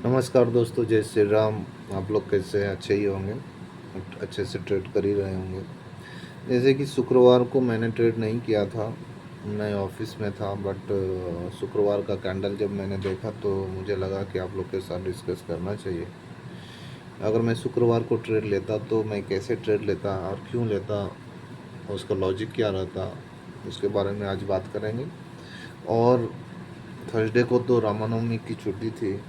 नमस्कार दोस्तों, जय श्री राम। आप लोग कैसे हैं? अच्छे ही होंगे, अच्छे से ट्रेड कर ही रहे होंगे। जैसे कि शुक्रवार को मैंने ट्रेड नहीं किया था, मैं ऑफिस में था, बट शुक्रवार का कैंडल जब मैंने देखा तो मुझे लगा कि आप लोग के साथ डिस्कस करना चाहिए। अगर मैं शुक्रवार को ट्रेड लेता तो मैं कैसे ट्रेड लेता और क्यों लेता, उसका लॉजिक क्या रहता, उसके बारे में आज बात करेंगे। और थर्सडे को तो रामनवमी की छुट्टी थी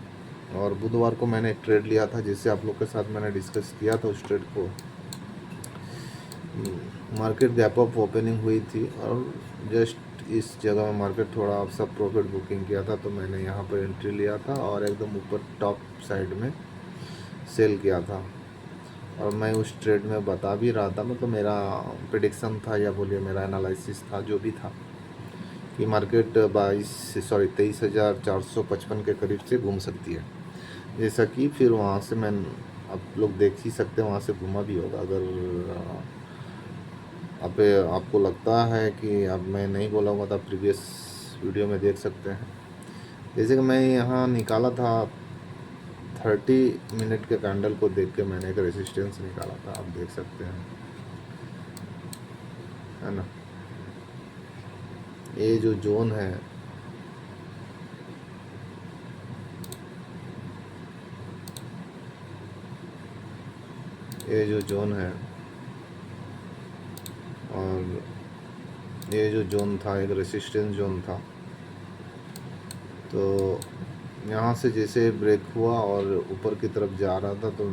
और बुधवार को मैंने एक ट्रेड लिया था जिससे आप लोग के साथ मैंने डिस्कस किया था। उस ट्रेड को मार्केट गैप अप ओपनिंग हुई थी और जस्ट इस जगह में मार्केट थोड़ा सब प्रॉफिट बुकिंग किया था, तो मैंने यहाँ पर एंट्री लिया था और एकदम ऊपर टॉप साइड में सेल किया था। और मैं उस ट्रेड में बता भी रहा था, मतलब मेरा प्रिडिक्शन था या बोलिए मेरा एनालिसिस था, जो भी था, कि मार्केट 23,455 के करीब से घूम सकती है। जैसा कि फिर वहाँ से मैं, आप लोग देख ही सकते हैं, वहाँ से घुमा भी होगा। अगर आप आपको लगता है कि अब मैं नहीं बोला होगा तो आप प्रीवियस वीडियो में देख सकते हैं। जैसे कि मैं यहाँ निकाला था 30 मिनट के कैंडल को देख के मैंने एक रेजिस्टेंस निकाला था, आप देख सकते हैं, है ना। ये जो जोन है, ये जो जोन है और ये जो जोन था एक रेसिस्टेंस जोन था, तो यहाँ से जैसे ब्रेक हुआ और ऊपर की तरफ जा रहा था, तो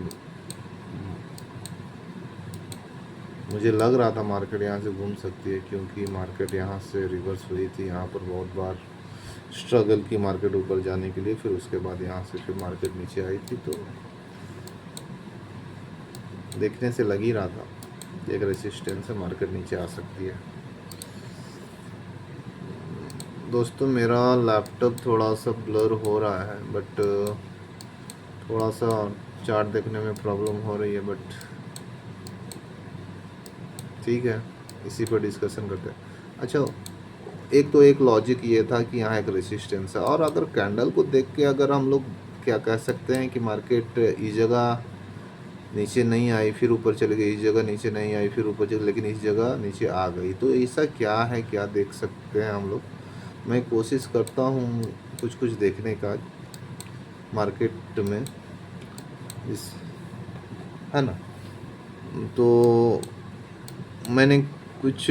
मुझे लग रहा था मार्केट यहाँ से घूम सकती है, क्योंकि मार्केट यहाँ से रिवर्स हुई थी। यहाँ पर बहुत बार स्ट्रगल की मार्केट ऊपर जाने के लिए, फिर उसके बाद यहाँ से फिर मार्केट नीचे आई थी। तो देखने से लग ही रहा था कि एक रेसिस्टेंस से मार्केट नीचे आ सकती है। दोस्तों, मेरा लैपटॉप थोड़ा सा ब्लर हो रहा है, बट थोड़ा सा चार्ट देखने में प्रॉब्लम हो रही है, बट ठीक है, इसी पर डिस्कशन करते हैं। अच्छा, एक लॉजिक ये था कि यहाँ एक रेसिस्टेंस है, और अगर कैंडल को देख के अगर हम लोग क्या कह सकते हैं कि मार्केट इस जगह नीचे नहीं आई फिर ऊपर चली गई, इस जगह नीचे नहीं आई फिर ऊपर चली, लेकिन इस जगह नीचे आ गई, तो ऐसा क्या है, क्या देख सकते हैं हम लोग। मैं कोशिश करता हूँ कुछ कुछ देखने का मार्केट में, इस, है ना। तो मैंने कुछ,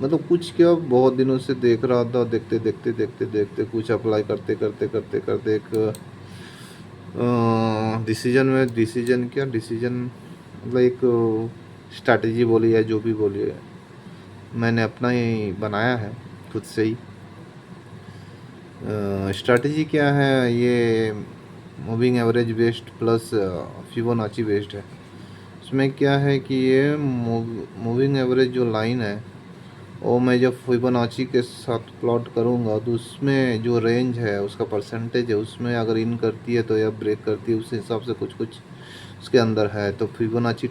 मतलब कुछ क्या, बहुत दिनों से देख रहा था, देखते देखते देखते देखते कुछ अप्लाई करते करते करते करते एक डिसीजन मतलब एक स्ट्रैटेजी बोलिए या जो भी बोलिए, मैंने अपना ही बनाया है खुद से ही। स्ट्रैटेजी क्या है ये, moving average based plus Fibonacci based है। इसमें क्या है कि ये मूविंग एवरेज जो लाइन है, और मैं जब फिबोनाची के साथ प्लॉट करूँगा तो उसमें जो रेंज है, उसका परसेंटेज है, उसमें अगर इन करती है तो या ब्रेक करती है, उस हिसाब से कुछ कुछ उसके अंदर है। तो फिबोनाची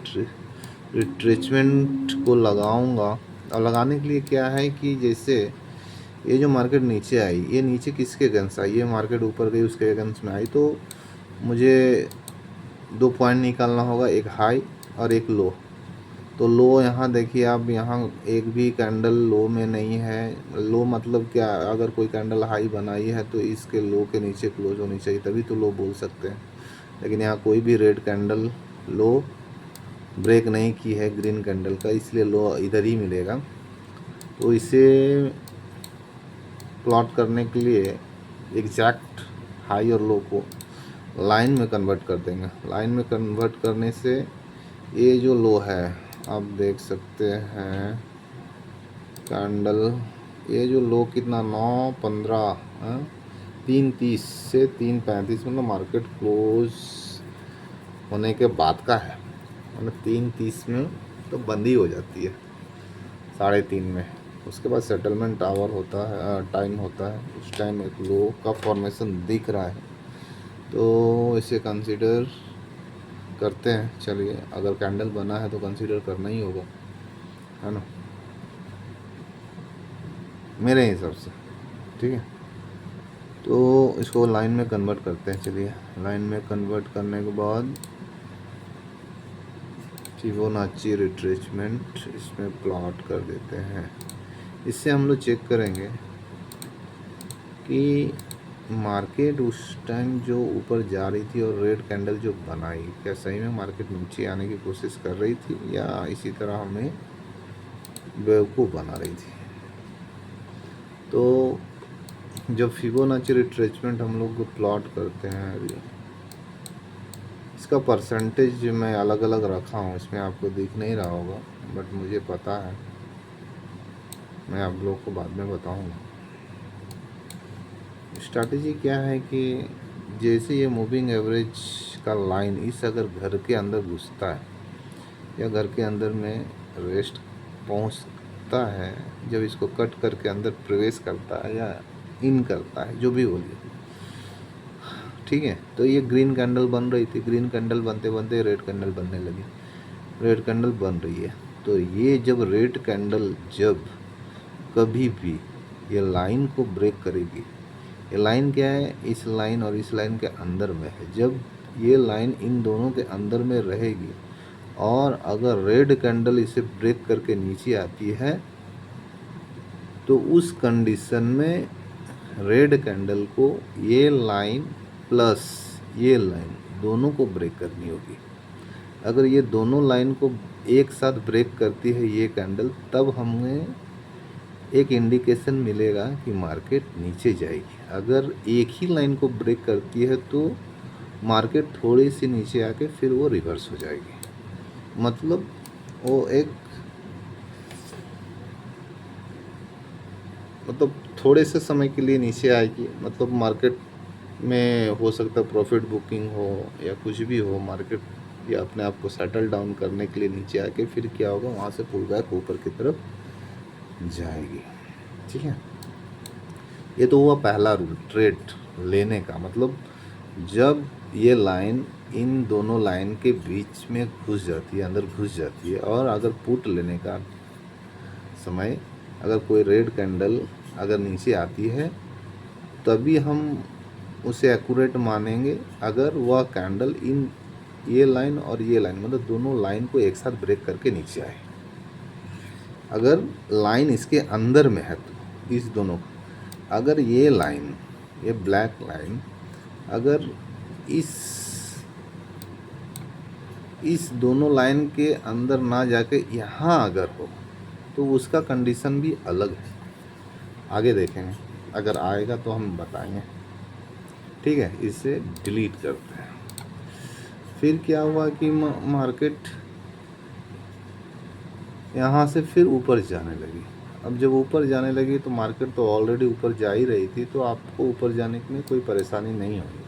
रिट्रेसमेंट को लगाऊंगा। और लगाने के लिए क्या है कि जैसे ये जो मार्केट नीचे आई, ये नीचे किसके अगेंस्ट आई, ये मार्केट ऊपर गई उसके अगेंस्ट में आई, तो मुझे 2 पॉइंट निकालना होगा, एक हाई और एक लो। तो लो यहाँ देखिए आप, यहाँ एक भी कैंडल लो में नहीं है। लो मतलब क्या, अगर कोई कैंडल हाई बनाई है तो इसके लो के नीचे क्लोज होनी चाहिए, तभी तो लो बोल सकते हैं। लेकिन यहाँ कोई भी रेड कैंडल लो ब्रेक नहीं की है ग्रीन कैंडल का, इसलिए लो इधर ही मिलेगा। तो इसे प्लॉट करने के लिए एग्जैक्ट हाई और लो को लाइन में कन्वर्ट कर देंगे। लाइन में कन्वर्ट करने से ये जो लो है, आप देख सकते हैं कैंडल, ये जो लो कितना, 9:15, 3:30 से 3:35, मतलब मार्केट क्लोज होने के बाद का है, मतलब 3:30 में तो बंद ही हो जाती है, 3:30 में। उसके बाद सेटलमेंट आवर होता है, टाइम होता है, उस टाइम एक लो का फॉर्मेशन दिख रहा है, तो इसे कंसीडर करते हैं। चलिए, अगर कैंडल बना है तो कंसीडर करना ही होगा, है ना, मेरे हिसाब से। ठीक है, तो इसको लाइन में कन्वर्ट करते हैं। चलिए लाइन में कन्वर्ट करने के बाद फिबोनाची रिट्रेसमेंट इसमें प्लॉट कर देते हैं। इससे हम लोग चेक करेंगे कि मार्केट उस टाइम जो ऊपर जा रही थी और रेड कैंडल जो बनाई, क्या सही में मार्केट नीचे आने की कोशिश कर रही थी या इसी तरह हमें बेवकूफ़ बना रही थी। तो जब फिबोनाची रिट्रेसमेंट हम लोग प्लॉट करते हैं, इसका परसेंटेज मैं अलग अलग रखा हूँ, इसमें आपको दिख नहीं रहा होगा बट मुझे पता है, मैं आप लोग को बाद में बताऊँगा। स्ट्रैटेजी क्या है कि जैसे ये मूविंग एवरेज का लाइन इस अगर घर के अंदर घुसता है या घर के अंदर में रेस्ट पहुंचता है, जब इसको कट करके अंदर प्रवेश करता है या इन करता है, जो भी बोलिए, ठीक है। तो ये ग्रीन कैंडल बन रही थी, ग्रीन कैंडल बनते बनते रेड कैंडल बनने लगी, रेड कैंडल बन रही है। तो ये जब रेड कैंडल जब कभी भी ये लाइन को ब्रेक करेगी, ये लाइन क्या है, इस लाइन और इस लाइन के अंदर में है, जब ये लाइन इन दोनों के अंदर में रहेगी और अगर रेड कैंडल इसे ब्रेक करके नीचे आती है तो उस कंडीशन में रेड कैंडल को ये लाइन प्लस ये लाइन दोनों को ब्रेक करनी होगी। अगर ये दोनों लाइन को एक साथ ब्रेक करती है ये कैंडल, तब हमें एक इंडिकेशन मिलेगा कि मार्केट नीचे जाएगी। अगर एक ही लाइन को ब्रेक करती है तो मार्केट थोड़ी सी नीचे आके फिर वो रिवर्स हो जाएगी। मतलब वो एक थोड़े से समय के लिए नीचे आएगी, मतलब मार्केट में हो सकता है प्रॉफिट बुकिंग हो या कुछ भी हो, मार्केट या अपने आप को सेटल डाउन करने के लिए नीचे आके फिर क्या होगा, वहाँ से पुल बैक ऊपर की तरफ जाएगी। ठीक है, ये तो हुआ पहला रूल ट्रेड लेने का। मतलब जब ये लाइन इन दोनों लाइन के बीच में घुस जाती है, अंदर घुस जाती है, और अगर पुट लेने का समय अगर कोई रेड कैंडल अगर नीचे आती है तभी हम उसे एक्यूरेट मानेंगे अगर वह कैंडल इन ये लाइन और ये लाइन मतलब दोनों लाइन को एक साथ ब्रेक करके नीचे आए। अगर लाइन इसके अंदर में है तो इस दोनों, अगर ये लाइन ये ब्लैक लाइन अगर इस दोनों लाइन के अंदर ना जाके यहाँ अगर हो तो उसका कंडीशन भी अलग है, आगे देखेंगे, अगर आएगा तो हम बताएंगे। ठीक है, इसे डिलीट करते हैं। फिर क्या हुआ कि मार्केट यहाँ से फिर ऊपर जाने लगी। अब जब ऊपर जाने लगी तो मार्केट तो ऑलरेडी ऊपर जा ही रही थी, तो आपको ऊपर जाने में कोई परेशानी नहीं होगी।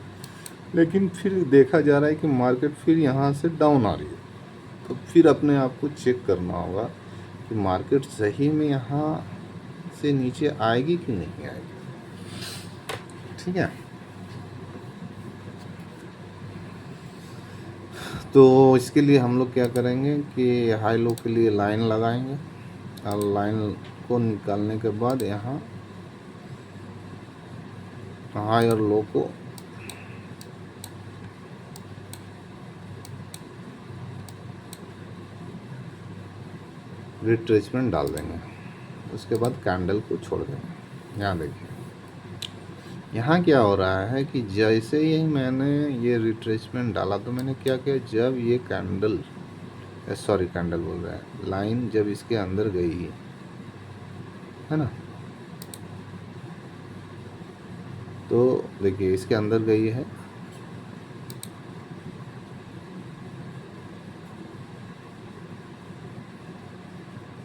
लेकिन फिर देखा जा रहा है कि मार्केट फिर यहाँ से डाउन आ रही है, तो फिर अपने आप को चेक करना होगा कि मार्केट सही में यहाँ से नीचे आएगी कि नहीं आएगी। ठीक है, तो इसके लिए हम लोग क्या करेंगे कि हाई लो के लिए लाइन लगाएंगे और लाइन को निकालने के बाद यहाँ हाई और लो को रिट्रेसमेंट डाल देंगे, उसके बाद कैंडल को छोड़ देंगे। यहाँ देखिए, यहाँ क्या हो रहा है कि जैसे ही मैंने ये रिट्रेसमेंट डाला तो मैंने क्या किया, जब ये कैंडल कैंडल बोल रहा है, लाइन जब इसके अंदर गई है ना, तो देखिए इसके अंदर गई है,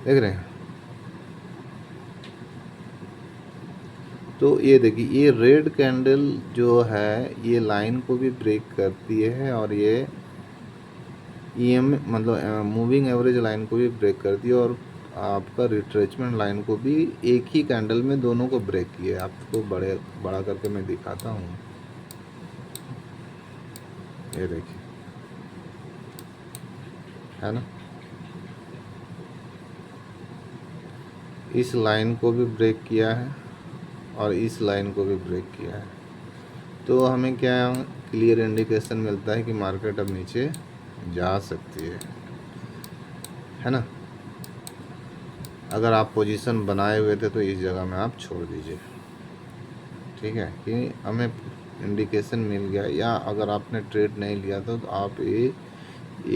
देख रहे हैं। तो ये देखिए ये रेड कैंडल जो है ये लाइन को भी ब्रेक करती है और ये मतलब मूविंग एवरेज लाइन को भी ब्रेक करती है और आपका रिट्रेसमेंट लाइन को भी एक ही कैंडल में दोनों को ब्रेक किया। आपको बड़ा करके मैं दिखाता हूँ, ये देखिए, है ना, इस लाइन को भी ब्रेक किया है और इस लाइन को भी ब्रेक किया है। तो हमें क्या क्लियर इंडिकेशन मिलता है कि मार्केट अब नीचे जा सकती है ना। अगर आप पोजीशन बनाए हुए थे तो इस जगह में आप छोड़ दीजिए, ठीक है, कि हमें इंडिकेशन मिल गया। या अगर आपने ट्रेड नहीं लिया था तो आप ये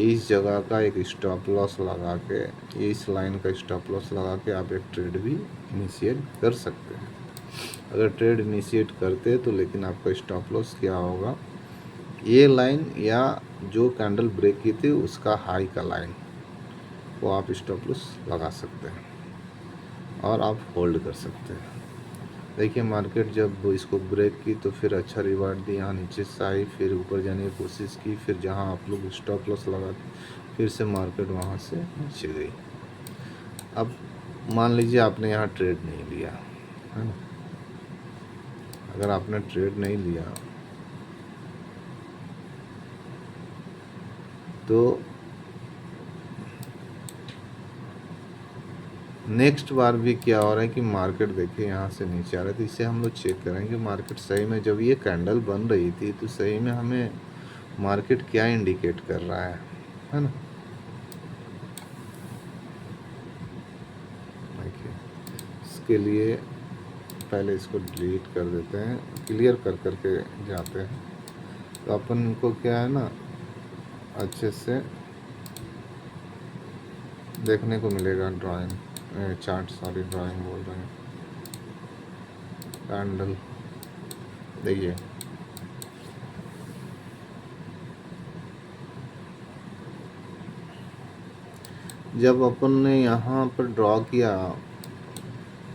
इस जगह का एक स्टॉप लॉस लगा के, इस लाइन का स्टॉप लॉस लगा के आप एक ट्रेड भी इनिशिएट कर सकते हैं। अगर ट्रेड इनिशिएट करते तो लेकिन आपका स्टॉप लॉस क्या होगा, ये लाइन या जो कैंडल ब्रेक की थी उसका हाई का लाइन वो आप स्टॉप लॉस लगा सकते हैं और आप होल्ड कर सकते हैं। देखिए मार्केट जब इसको ब्रेक की तो फिर अच्छा रिवार्ड दी, यहाँ नीचे से आई, फिर ऊपर जाने की कोशिश की, फिर जहाँ आप लोग स्टॉप लॉस लगा फिर से मार्केट वहाँ से नीचे गई। अब मान लीजिए आपने यहाँ ट्रेड नहीं लिया है ना, अगर आपने ट्रेड नहीं लिया तो नेक्स्ट बार भी क्या हो रहा है कि मार्केट देखिए यहाँ से नीचे आ रहा है, तो इससे हम लोग चेक करेंगे मार्केट सही में जब ये कैंडल बन रही थी तो सही में हमें मार्केट क्या इंडिकेट कर रहा है ना। देखिए इसके लिए पहले इसको डिलीट कर देते हैं, क्लियर कर करके जाते हैं तो अपन को क्या है ना अच्छे से देखने को मिलेगा। ड्राइंग चार्ट, सॉरी ड्राइंग बोल रहे हैं, कैंडल देखिए जब अपन ने यहाँ पर ड्रॉ किया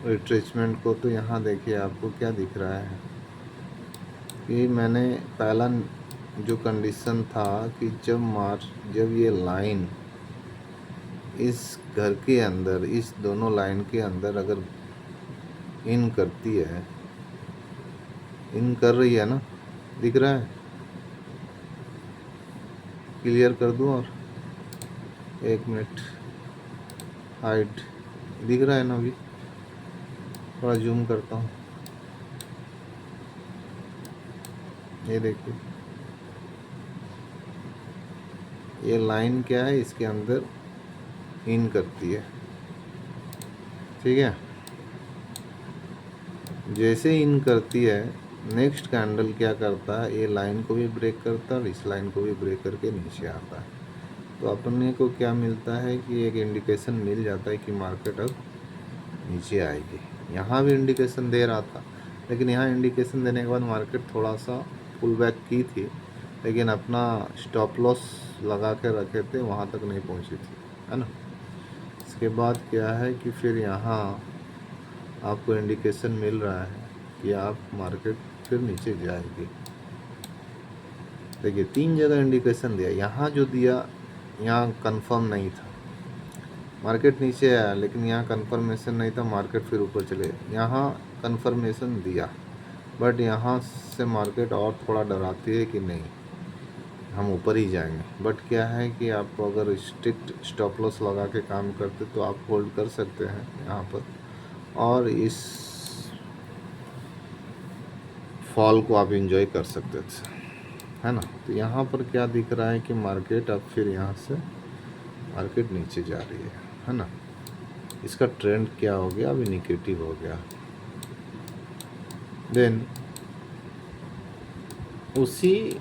रिट्रेसमेंट को तो यहाँ देखिए आपको क्या दिख रहा है कि मैंने पहला जो कंडीशन था कि जब ये लाइन इस घर के अंदर, इस दोनों लाइन के अंदर अगर इन करती है, इन कर रही है ना, दिख रहा है, क्लियर कर दूं और एक मिनट, हाइट दिख रहा है ना, अभी थोड़ा जूम करता हूँ, ये देखिए ये लाइन क्या है इसके अंदर इन करती है, ठीक है। जैसे इन करती है नेक्स्ट कैंडल क्या करता है, ये लाइन को भी ब्रेक करता है और इस लाइन को भी ब्रेक करके नीचे आता है। तो अपने को क्या मिलता है कि एक इंडिकेशन मिल जाता है कि मार्केट अब नीचे आएगी। यहाँ भी इंडिकेशन दे रहा था लेकिन यहाँ इंडिकेशन देने के बाद मार्केट थोड़ा सा पुल बैक की थी, लेकिन अपना स्टॉप लॉस लगा के रखे थे, वहाँ तक नहीं पहुँची थी, है ना। इसके बाद क्या है कि फिर यहाँ आपको इंडिकेशन मिल रहा है कि आप मार्केट फिर नीचे जाएगी। देखिए 3 जगह इंडिकेशन दिया, यहाँ जो दिया यहाँ कंफर्म नहीं था, मार्केट नीचे आया लेकिन यहाँ कंफर्मेशन नहीं था, मार्केट फिर ऊपर चले। यहाँ कंफर्मेशन दिया बट यहाँ से मार्केट और थोड़ा डराती है कि नहीं हम ऊपर ही जाएंगे। बट क्या है कि आप अगर स्ट्रिक्ट स्टॉप लॉस लगा के काम करते तो आप होल्ड कर सकते हैं यहाँ पर और इस फॉल को आप एंजॉय कर सकते थे, है ना। तो यहाँ पर क्या दिख रहा है कि मार्केट अब फिर यहाँ से मार्केट नीचे जा रही है ना। इसका ट्रेंड क्या हो गया, अभी निगेटिव हो गया। देन उसी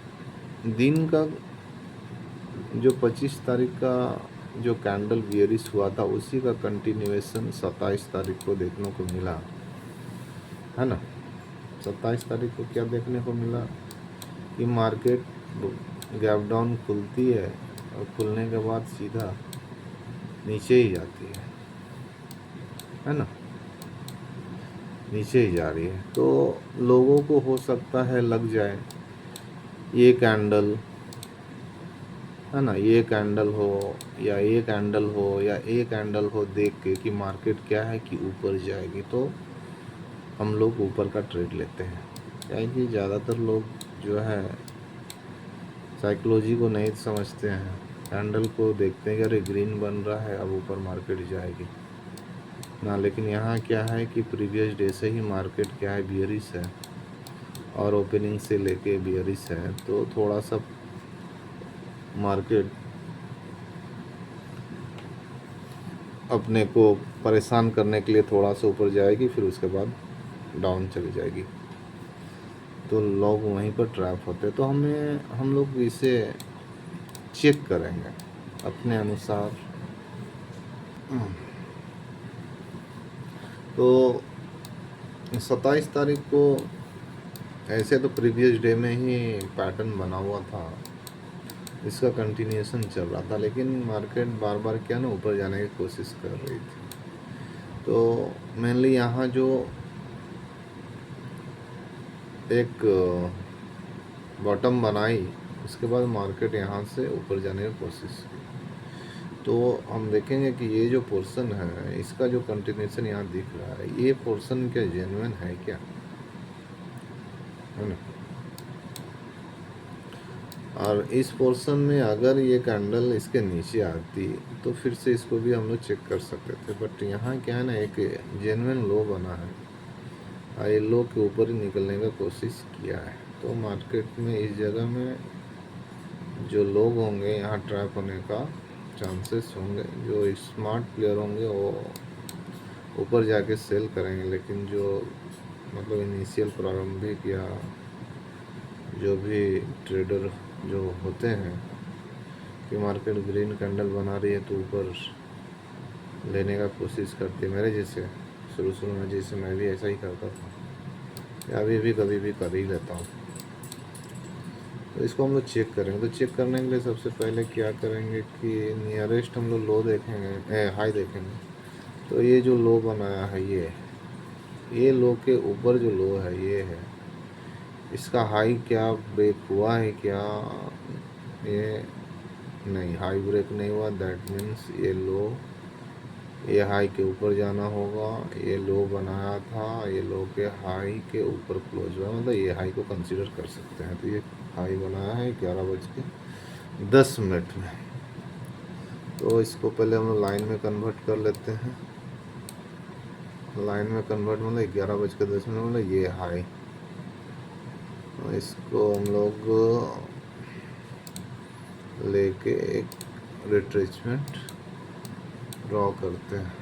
दिन का जो 25 तारीख का जो कैंडल बियरिश हुआ था उसी का कंटिन्यूएशन 27 तारीख को देखने को मिला, है ना। 27 तारीख को क्या देखने को मिला कि मार्केट गैप डाउन खुलती है और खुलने के बाद सीधा नीचे ही जाती है ना, नीचे ही जा रही है। तो लोगों को हो सकता है लग जाए ये कैंडल, है ना, ये कैंडल हो या ये कैंडल हो या ये कैंडल हो देख के कि मार्केट क्या है कि ऊपर जाएगी, तो हम लोग ऊपर का ट्रेड लेते हैं। क्योंकि ज़्यादातर लोग जो है साइकोलॉजी को नहीं समझते हैं, कैंडल को देखते हैं कि अरे ग्रीन बन रहा है अब ऊपर मार्केट जाएगी ना। लेकिन यहाँ क्या है कि प्रीवियस डे से ही मार्केट क्या है बियरिश है और ओपनिंग से लेके बियरिश है, तो थोड़ा सा मार्केट अपने को परेशान करने के लिए थोड़ा सा ऊपर जाएगी, फिर उसके बाद डाउन चली जाएगी, तो लोग वहीं पर ट्रैप होते हैं। तो हम लोग इसे चेक करेंगे अपने अनुसार। तो 27 तारीख को ऐसे तो प्रीवियस डे में ही पैटर्न बना हुआ था, इसका कंटिन्यूएशन चल रहा था, लेकिन मार्केट बार बार क्या ना ऊपर जाने की कोशिश कर रही थी। तो मेनली यहाँ जो एक बॉटम बनाई, उसके बाद मार्केट यहाँ से ऊपर जाने की कोशिश की। तो हम देखेंगे कि ये जो पोर्शन है, इसका जो कंटिन्यूएशन यहाँ दिख रहा है, ये पोर्शन क्या जेन्युइन है क्या, है ना। और इस पोर्शन में अगर ये कैंडल इसके नीचे आती तो फिर से इसको भी हम लोग चेक कर सकते थे, बट यहाँ क्या है ना, एक जेन्युइन लो बना है, ये लो के ऊपर ही निकलने का कोशिश किया है। तो मार्केट में इस जगह में जो लोग होंगे, यहाँ ट्रैप होने का चांसेस होंगे। जो स्मार्ट प्लेयर होंगे वो ऊपर जाके सेल करेंगे, लेकिन जो मतलब इनिशियल प्रारंभिक या जो भी ट्रेडर जो होते हैं कि मार्केट ग्रीन कैंडल बना रही है तो ऊपर लेने का कोशिश करती है, मेरे जैसे शुरू में जैसे मैं भी ऐसा ही करता था, या अभी भी कभी भी कर ही लेता हूँ। तो इसको हम लोग चेक करेंगे। तो चेक करने के लिए सबसे पहले क्या करेंगे कि नियरेस्ट हम लोग लो देखेंगे, हाई देखेंगे। तो ये जो लो बनाया है, ये लो के ऊपर जो लो है ये है, इसका हाई क्या ब्रेक हुआ है क्या, ये नहीं, हाई ब्रेक नहीं हुआ, दैट मीन्स ये लो, ये हाई के ऊपर जाना होगा। ये लो बनाया था, ये लो के हाई के ऊपर क्लोज हुआ, मतलब ये हाई को कंसीडर कर सकते हैं। तो ये हाई बनाया है 11:10 में। तो इसको पहले हम लाइन में कन्वर्ट कर लेते हैं। लाइन में कन्वर्ट मतलब 11:10 मतलब ये हाई, तो इसको हम लोग लेके एक रिट्रेसमेंट ड्रॉ करते हैं।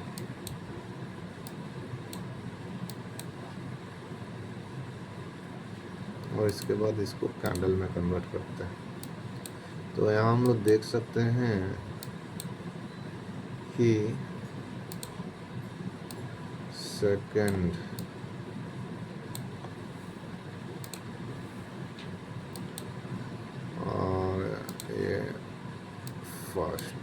और इसके बाद इसको कैंडल में कन्वर्ट करते हैं। तो यहाँ हम लोग देख सकते हैं कि सेकंड और ये फर्स्ट,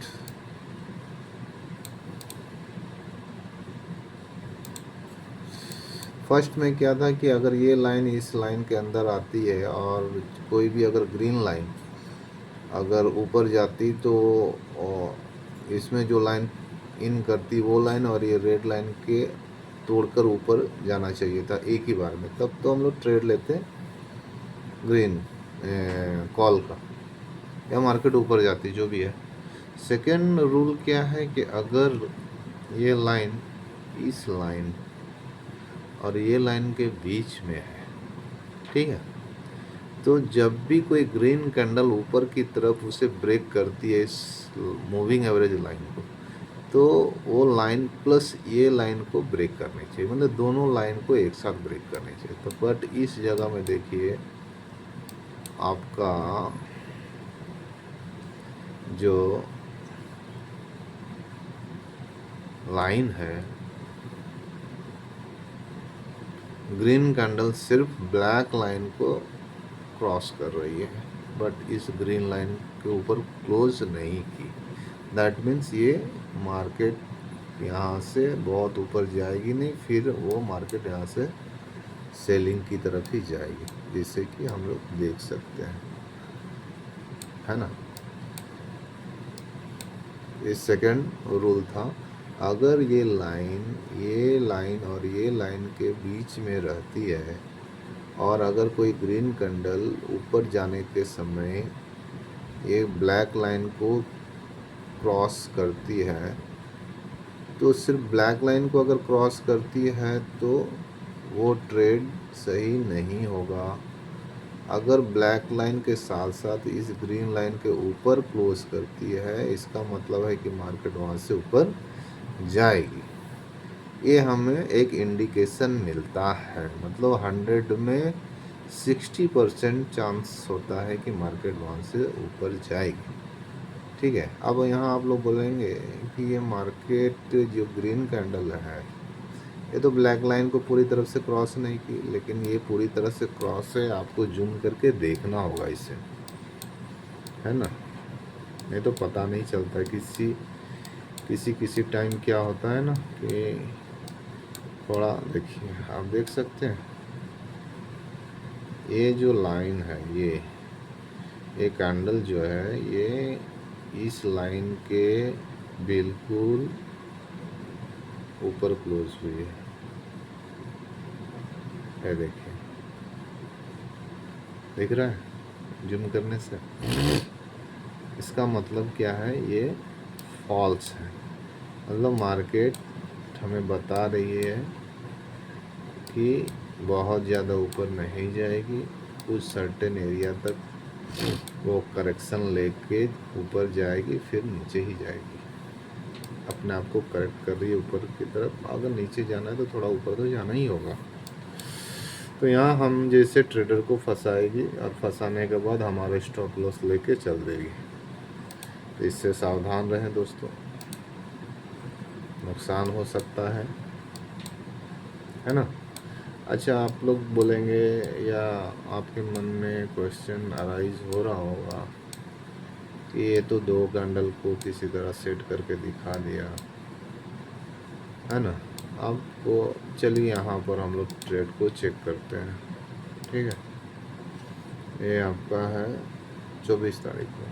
फर्स्ट में क्या था कि अगर ये लाइन इस लाइन के अंदर आती है और कोई भी अगर ग्रीन लाइन अगर ऊपर जाती तो इसमें जो लाइन इन करती वो लाइन और ये रेड लाइन के तोड़कर ऊपर जाना चाहिए था एक ही बार में, तब तो हम लोग ट्रेड लेते ग्रीन कॉल का, या मार्केट ऊपर जाती जो भी है। सेकेंड रूल क्या है कि अगर ये लाइन इस लाइन और ये लाइन के बीच में है, ठीक है, तो जब भी कोई ग्रीन कैंडल ऊपर की तरफ उसे ब्रेक करती है इस मूविंग एवरेज लाइन को, तो वो लाइन प्लस ये लाइन को ब्रेक करनी चाहिए, मतलब दोनों लाइन को एक साथ ब्रेक करनी चाहिए। तो बट इस जगह में देखिए आपका जो लाइन है, ग्रीन कैंडल सिर्फ ब्लैक लाइन को क्रॉस कर रही है, बट इस ग्रीन लाइन के ऊपर क्लोज नहीं की। दैट मीन्स ये मार्केट यहाँ से बहुत ऊपर जाएगी नहीं, फिर वो मार्केट यहाँ से सेलिंग की तरफ ही जाएगी, जैसे कि हम लोग देख सकते हैं, है ना। ये सेकंड रूल था। अगर ये लाइन और ये लाइन के बीच में रहती है और अगर कोई ग्रीन कैंडल ऊपर जाने के समय ये ब्लैक लाइन को क्रॉस करती है, तो सिर्फ ब्लैक लाइन को अगर क्रॉस करती है तो वो ट्रेड सही नहीं होगा, अगर ब्लैक लाइन के साथ साथ इस ग्रीन लाइन के ऊपर क्लोज करती है, इसका मतलब है कि मार्केट वहाँ से ऊपर जाएगी। ये हमें एक इंडिकेशन मिलता है, मतलब 100 में 60% चांस होता है कि मार्केट वहाँ से ऊपर जाएगी। ठीक है, अब यहाँ आप लोग बोलेंगे कि ये मार्केट जो ग्रीन कैंडल है, ये तो ब्लैक लाइन को पूरी तरफ से क्रॉस नहीं की, लेकिन ये पूरी तरह से क्रॉस है। आपको जूम करके देखना होगा इसे, है ना, नहीं तो पता नहीं चलता। किसी टाइम क्या होता है ना कि थोड़ा देखिए, आप देख सकते हैं ये जो लाइन है, ये कैंडल जो है, ये इस लाइन के बिल्कुल ऊपर क्लोज हुई है, देखिए, दिख रहा है जूम करने से। इसका मतलब क्या है, ये फॉल्स है, मतलब मार्केट हमें बता रही है कि बहुत ज़्यादा ऊपर नहीं जाएगी, कुछ सर्टेन एरिया तक वो करेक्शन लेके ऊपर जाएगी, फिर नीचे ही जाएगी। अपने आप को करेक्ट कर रही है ऊपर की तरफ। अगर नीचे जाना है तो थोड़ा ऊपर तो जाना ही होगा। तो यहाँ हम जैसे ट्रेडर को फंसाएगी, और फंसाने के बाद हमारा स्टॉप लॉस लेके चल देगी। तो इससे सावधान रहें दोस्तों, नुकसान हो सकता है ना। अच्छा, आप लोग बोलेंगे या आपके मन में क्वेश्चन अराइज हो रहा होगा कि ये तो 2 कैंडल को किसी तरह सेट करके दिखा दिया, है ना। अब वो चलिए यहाँ पर हम लोग ट्रेड को चेक करते हैं। ठीक है, ये आपका है 24 तारीख को।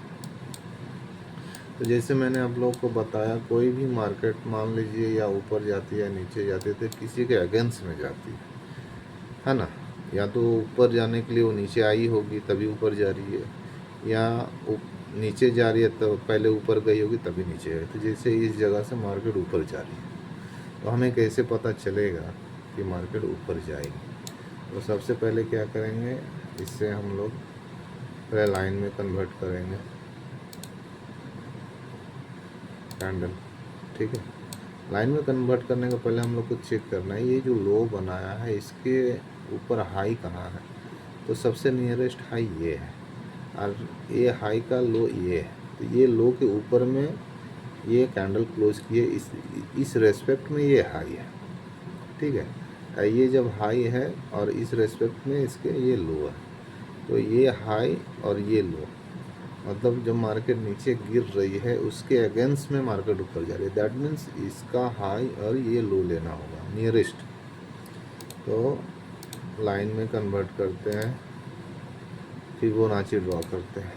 तो जैसे मैंने आप लोग को बताया, कोई भी मार्केट मान लीजिए या ऊपर जाती है या नीचे जाती है, तो किसी के अगेंस्ट में जाती है ना। या तो ऊपर जाने के लिए वो नीचे आई होगी तभी ऊपर जा रही है, या नीचे जा रही है तो पहले ऊपर गई होगी तभी नीचे है। तो जैसे इस जगह से मार्केट ऊपर जा रही है, तो हमें कैसे पता चलेगा कि मार्केट ऊपर जाएगी। तो सबसे पहले क्या करेंगे, इससे हम लोग पहले लाइन में कन्वर्ट करेंगे कैंडल। ठीक है, लाइन में कन्वर्ट करने के पहले हम लोग को चेक करना है, ये जो लो बनाया है इसके ऊपर हाई कहाँ है। तो सबसे नियरेस्ट हाई ये है, और ये हाई का लो ये है। तो ये लो के ऊपर में ये कैंडल क्लोज किए, इस रेस्पेक्ट में ये हाई है। ठीक है, ये जब हाई है और इस रेस्पेक्ट में इसके ये लो है, तो ये हाई और ये लो, मतलब जब मार्केट नीचे गिर रही है उसके अगेंस्ट में मार्केट ऊपर जा रही है। दैट मीन्स इसका हाई और ये लो लेना होगा नियरेस्ट। तो लाइन में कन्वर्ट करते हैं, फिबोनाची ड्रॉ करते हैं।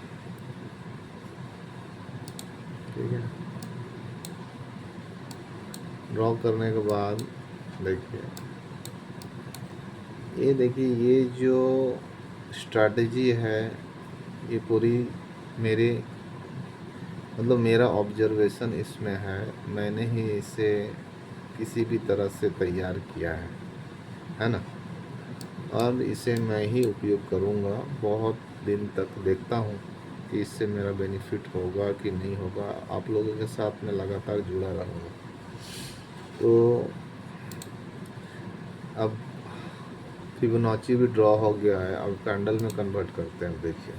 ठीक है, ड्रॉ करने के बाद देखिए, ये जो स्ट्रैटेजी है, ये पूरी मेरी मतलब मेरा ऑब्जर्वेशन इसमें है। मैंने ही इसे किसी भी तरह से तैयार किया है ना, और इसे मैं ही उपयोग करूँगा बहुत दिन तक। देखता हूँ कि इससे मेरा बेनिफिट होगा कि नहीं होगा। आप लोगों के साथ में लगातार जुड़ा रहूँगा। तो अब फिबोनाची भी ड्रॉ हो गया है, अब कैंडल में कन्वर्ट करते हैं। देखिए,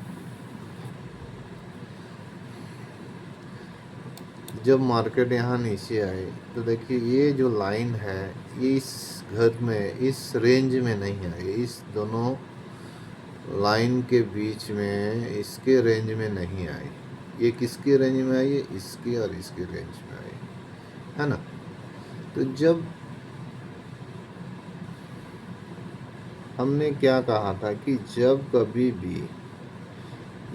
जब मार्केट यहाँ नीचे आए तो देखिए ये जो लाइन है, ये इस घर में, इस रेंज में नहीं आई, इस दोनों लाइन के बीच में, इसके रेंज में नहीं आई। ये किसके रेंज में आई है, इसके और इसके रेंज में आई, है ना। तो जब हमने क्या कहा था कि जब कभी भी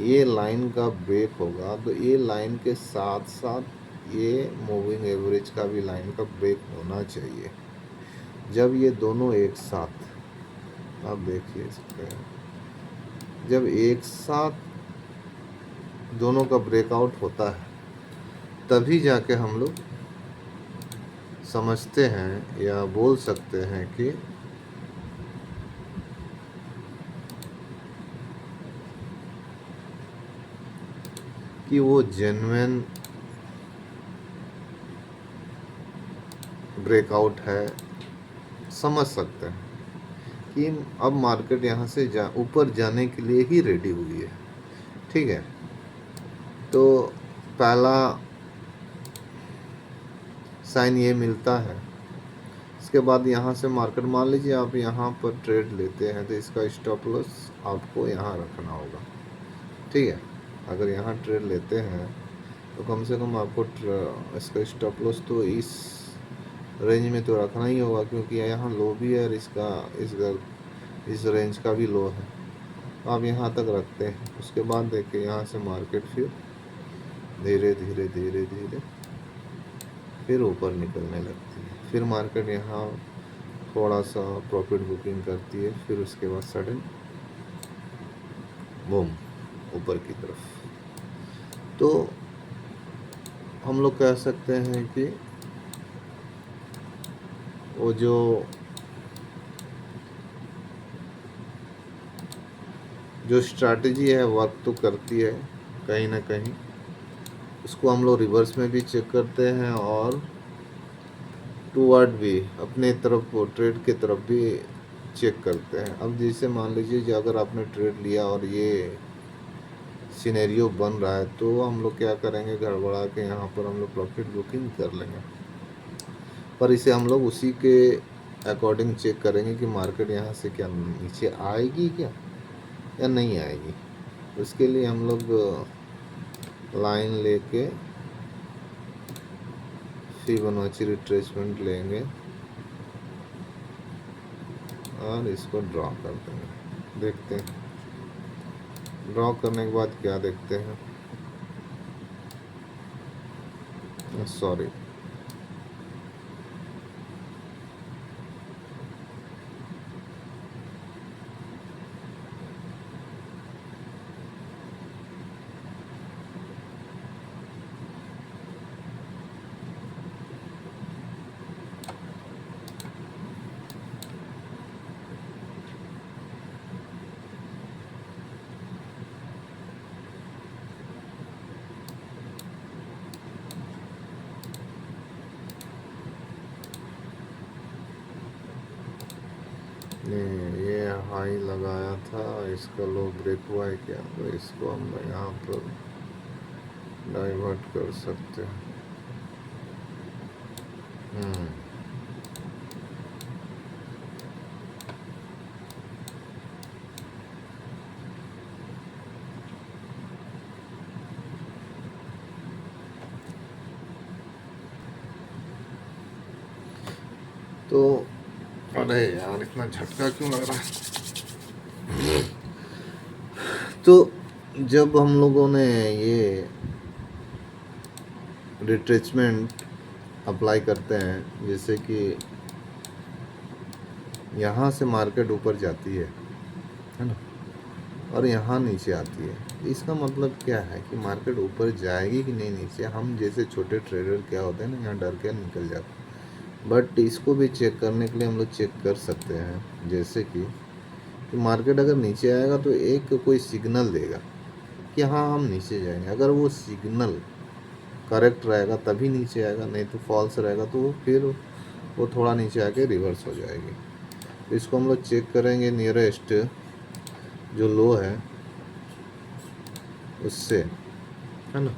ये लाइन का ब्रेक होगा तो ये लाइन के साथ साथ ये मूविंग एवरेज का भी लाइन का ब्रेक होना चाहिए। जब ये दोनों एक साथ, आप देखिए सकते हैं, जब एक साथ दोनों का ब्रेकआउट होता है तभी जाके हम लोग समझते हैं या बोल सकते हैं कि कि वो जेन्युइन ब्रेकआउट है, समझ सकते हैं कि अब मार्केट यहाँ से ऊपर जाने के लिए ही रेडी हुई है। ठीक है, तो पहला साइन ये मिलता है। इसके बाद यहाँ से मार्केट, मान लीजिए आप यहाँ पर ट्रेड लेते हैं तो इसका स्टॉप लॉस आपको यहाँ रखना होगा। ठीक है, अगर यहाँ ट्रेड लेते हैं तो कम से कम आपको इसका स्टॉप लॉस तो इस रेंज में तो रखना ही होगा, क्योंकि यहाँ लो भी है और इसका इस रेंज का भी लो है। तो आप यहाँ तक रखते हैं। उसके बाद देखिए यहाँ से मार्केट फिर धीरे धीरे धीरे धीरे फिर ऊपर निकलने लगती है। फिर मार्केट यहाँ थोड़ा सा प्रॉफिट बुकिंग करती है, फिर उसके बाद सडन बूम ऊपर की तरफ। तो हम लोग कह सकते हैं कि वो जो स्ट्रैटेजी है वर्क तो करती है कहीं ना कहीं। इसको हम लोग रिवर्स में भी चेक करते हैं और टूवर्ड भी अपने तरफ ट्रेड के तरफ भी चेक करते हैं। अब जैसे मान लीजिए कि अगर आपने ट्रेड लिया और ये सिनेरियो बन रहा है तो हम लोग क्या करेंगे, गड़बड़ा के यहाँ पर हम लोग प्रॉफिट बुकिंग कर लेंगे। पर इसे हम लोग उसी के अकॉर्डिंग चेक करेंगे कि मार्केट यहाँ से क्या नीचे आएगी क्या या नहीं आएगी। उसके लिए हम लोग लाइन लेके फिबोनाची रिट्रेसमेंट लेंगे और इसको ड्रॉ कर देंगे। देखते हैं ड्रॉ करने के बाद क्या देखते हैं। सॉरी, ये हाई लगाया था, इसका लो ब्रेक हुआ है क्या, तो इसको हम यहाँ पर डाइवर्ट कर सकते हैं। तो अरे यार इतना झटका क्यों लग रहा है। तो जब हम लोगों ने ये रिट्रेसमेंट अप्लाई करते हैं, जैसे कि यहाँ से मार्केट ऊपर जाती है ना, और यहाँ नीचे आती है, इसका मतलब क्या है कि मार्केट ऊपर जाएगी कि नहीं नीचे। हम जैसे छोटे ट्रेडर क्या होते हैं ना, यहाँ डर के निकल जाते हैं। बट इसको भी चेक करने के लिए हम लोग चेक कर सकते हैं, जैसे कि मार्केट अगर नीचे आएगा तो एक कोई सिग्नल देगा कि हाँ हम नीचे जाएंगे। अगर वो सिग्नल करेक्ट रहेगा तभी नीचे आएगा, नहीं तो फॉल्स रहेगा तो फिर वो थोड़ा नीचे आके रिवर्स हो जाएगी। तो इसको हम लोग चेक करेंगे नियरेस्ट जो लो है उससे, है ना,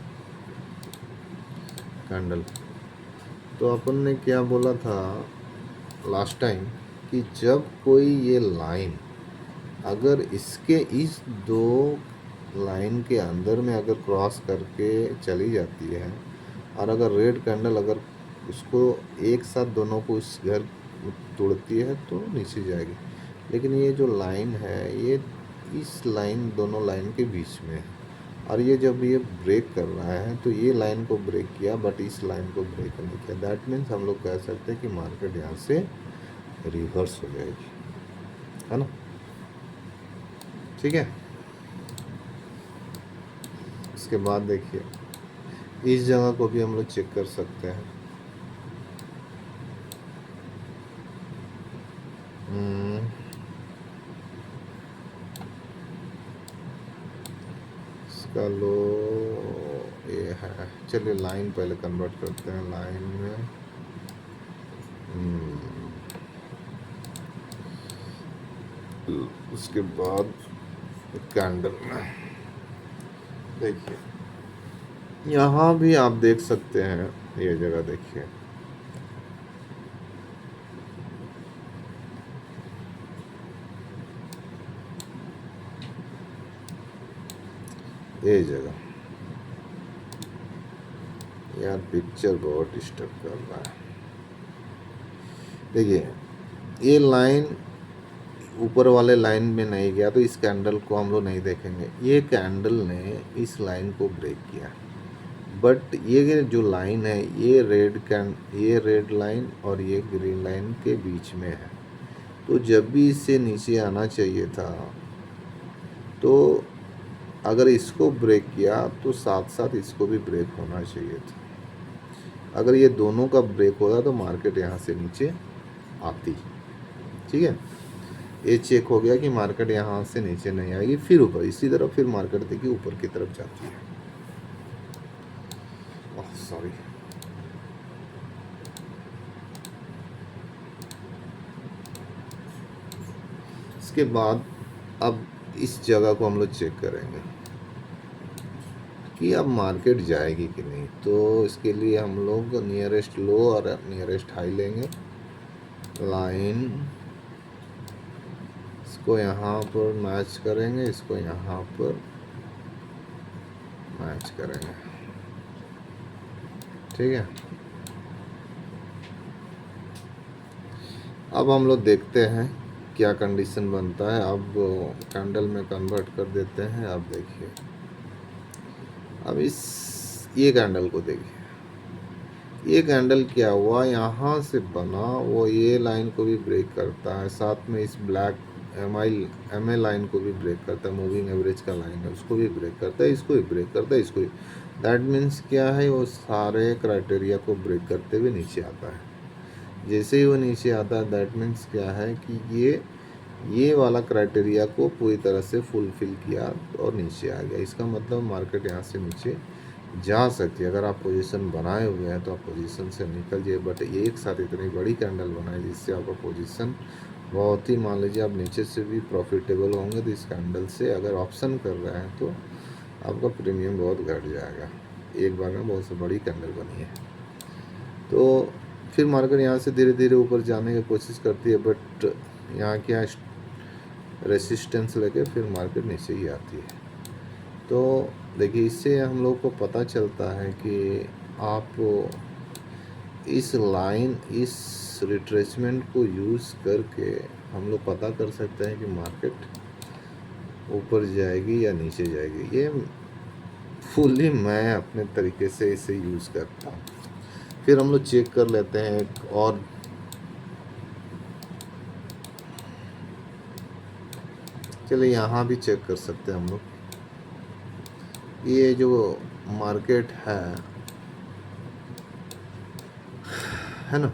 कैंडल। तो अपन ने क्या बोला था लास्ट टाइम कि जब कोई ये लाइन अगर इसके इस दो लाइन के अंदर में अगर क्रॉस करके चली जाती है और अगर रेड कैंडल अगर उसको एक साथ दोनों को इस घर तोड़ती है तो नीचे जाएगी। लेकिन ये जो लाइन है ये इस लाइन दोनों लाइन के बीच में है, और ये जब ये ब्रेक कर रहा है तो ये लाइन को ब्रेक किया बट इस लाइन को ब्रेक नहीं किया। दैट मीन्स हम लोग कह सकते हैं कि मार्केट यहाँ से रिवर्स हो जाएगी, है ना। ठीक है, इसके बाद देखिए इस जगह को भी हम लोग चेक कर सकते हैं। इसका लो ये है। चलिए लाइन पहले कन्वर्ट करते हैं लाइन में। उसके बाद कैंडल में देखिए, यहाँ भी आप देख सकते हैं, ये जगह देखिए, ये जगह यार पिक्चर बहुत डिस्टर्ब कर रहा है। देखिए ये लाइन ऊपर वाले लाइन में नहीं गया तो इस कैंडल को हम लोग नहीं देखेंगे। ये कैंडल ने इस लाइन को ब्रेक किया, बट ये जो लाइन है ये रेड लाइन और ये ग्रीन लाइन के बीच में है। तो जब भी इससे नीचे आना चाहिए था, तो अगर इसको ब्रेक किया तो साथ साथ इसको भी ब्रेक होना चाहिए था। अगर ये दोनों का ब्रेक होता तो मार्केट यहाँ से नीचे आती। ठीक है, ये चेक हो गया कि मार्केट यहाँ से नीचे नहीं आएगी, फिर ऊपर इसी तरफ फिर मार्केट देखिए ऊपर की तरफ जाती है। सॉरी, इसके बाद अब इस जगह को हम लोग चेक करेंगे कि अब मार्केट जाएगी कि नहीं। तो इसके लिए हम लोग नियरेस्ट लो और नियरेस्ट हाई लेंगे। लाइन इसको यहाँ पर मैच करेंगे, इसको यहाँ पर मैच करेंगे। ठीक है, अब हम लोग देखते हैं क्या कंडीशन बनता है। अब कैंडल में कन्वर्ट कर देते हैं। अब देखिए, अब ये कैंडल को देखिए, ये कैंडल क्या हुआ, यहाँ से बना वो ये लाइन को भी ब्रेक करता है, साथ में इस ब्लैक एम ए लाइन को भी ब्रेक करता है, मूविंग एवरेज का लाइन है उसको भी ब्रेक करता है, इसको भी ब्रेक करता है, इसको भी। दैट मीन्स क्या है, वो सारे क्राइटेरिया को ब्रेक करते हुए नीचे आता है। जैसे ही वो नीचे आता है दैट मीन्स क्या है कि ये वाला क्राइटेरिया को पूरी तरह से फुलफिल किया और नीचे आ गया। इसका मतलब मार्केट यहाँ से नीचे जा सकती है। अगर आप पोजीशन बनाए हुए हैं तो आप पोजीशन से निकल जाइए, बट एक साथ इतनी बड़ी कैंडल बनाए जिससे आपका पोजीशन बहुत ही, मान लीजिए आप नीचे से भी प्रॉफिटेबल होंगे तो इस कैंडल से अगर ऑप्शन कर रहे हैं तो आपका प्रीमियम बहुत घट जाएगा। एक बार में बहुत सी बड़ी कैंडल बनी है। तो फिर मार्केट यहाँ से धीरे धीरे ऊपर जाने की कोशिश करती है, बट यहाँ क्या रेसिस्टेंस लेके फिर मार्केट नीचे ही आती है। तो देखिए, इससे हम लोग को पता चलता है कि आप इस लाइन, इस रिट्रेसमेंट को यूज़ करके हम लोग पता कर सकते हैं कि मार्केट ऊपर जाएगी या नीचे जाएगी। ये फुली मैं अपने तरीके से इसे यूज़ करता हूँ। फिर हम लोग चेक कर लेते हैं एक और, चलिए यहाँ भी चेक कर सकते हैं हम लोग। ये जो मार्केट है ना,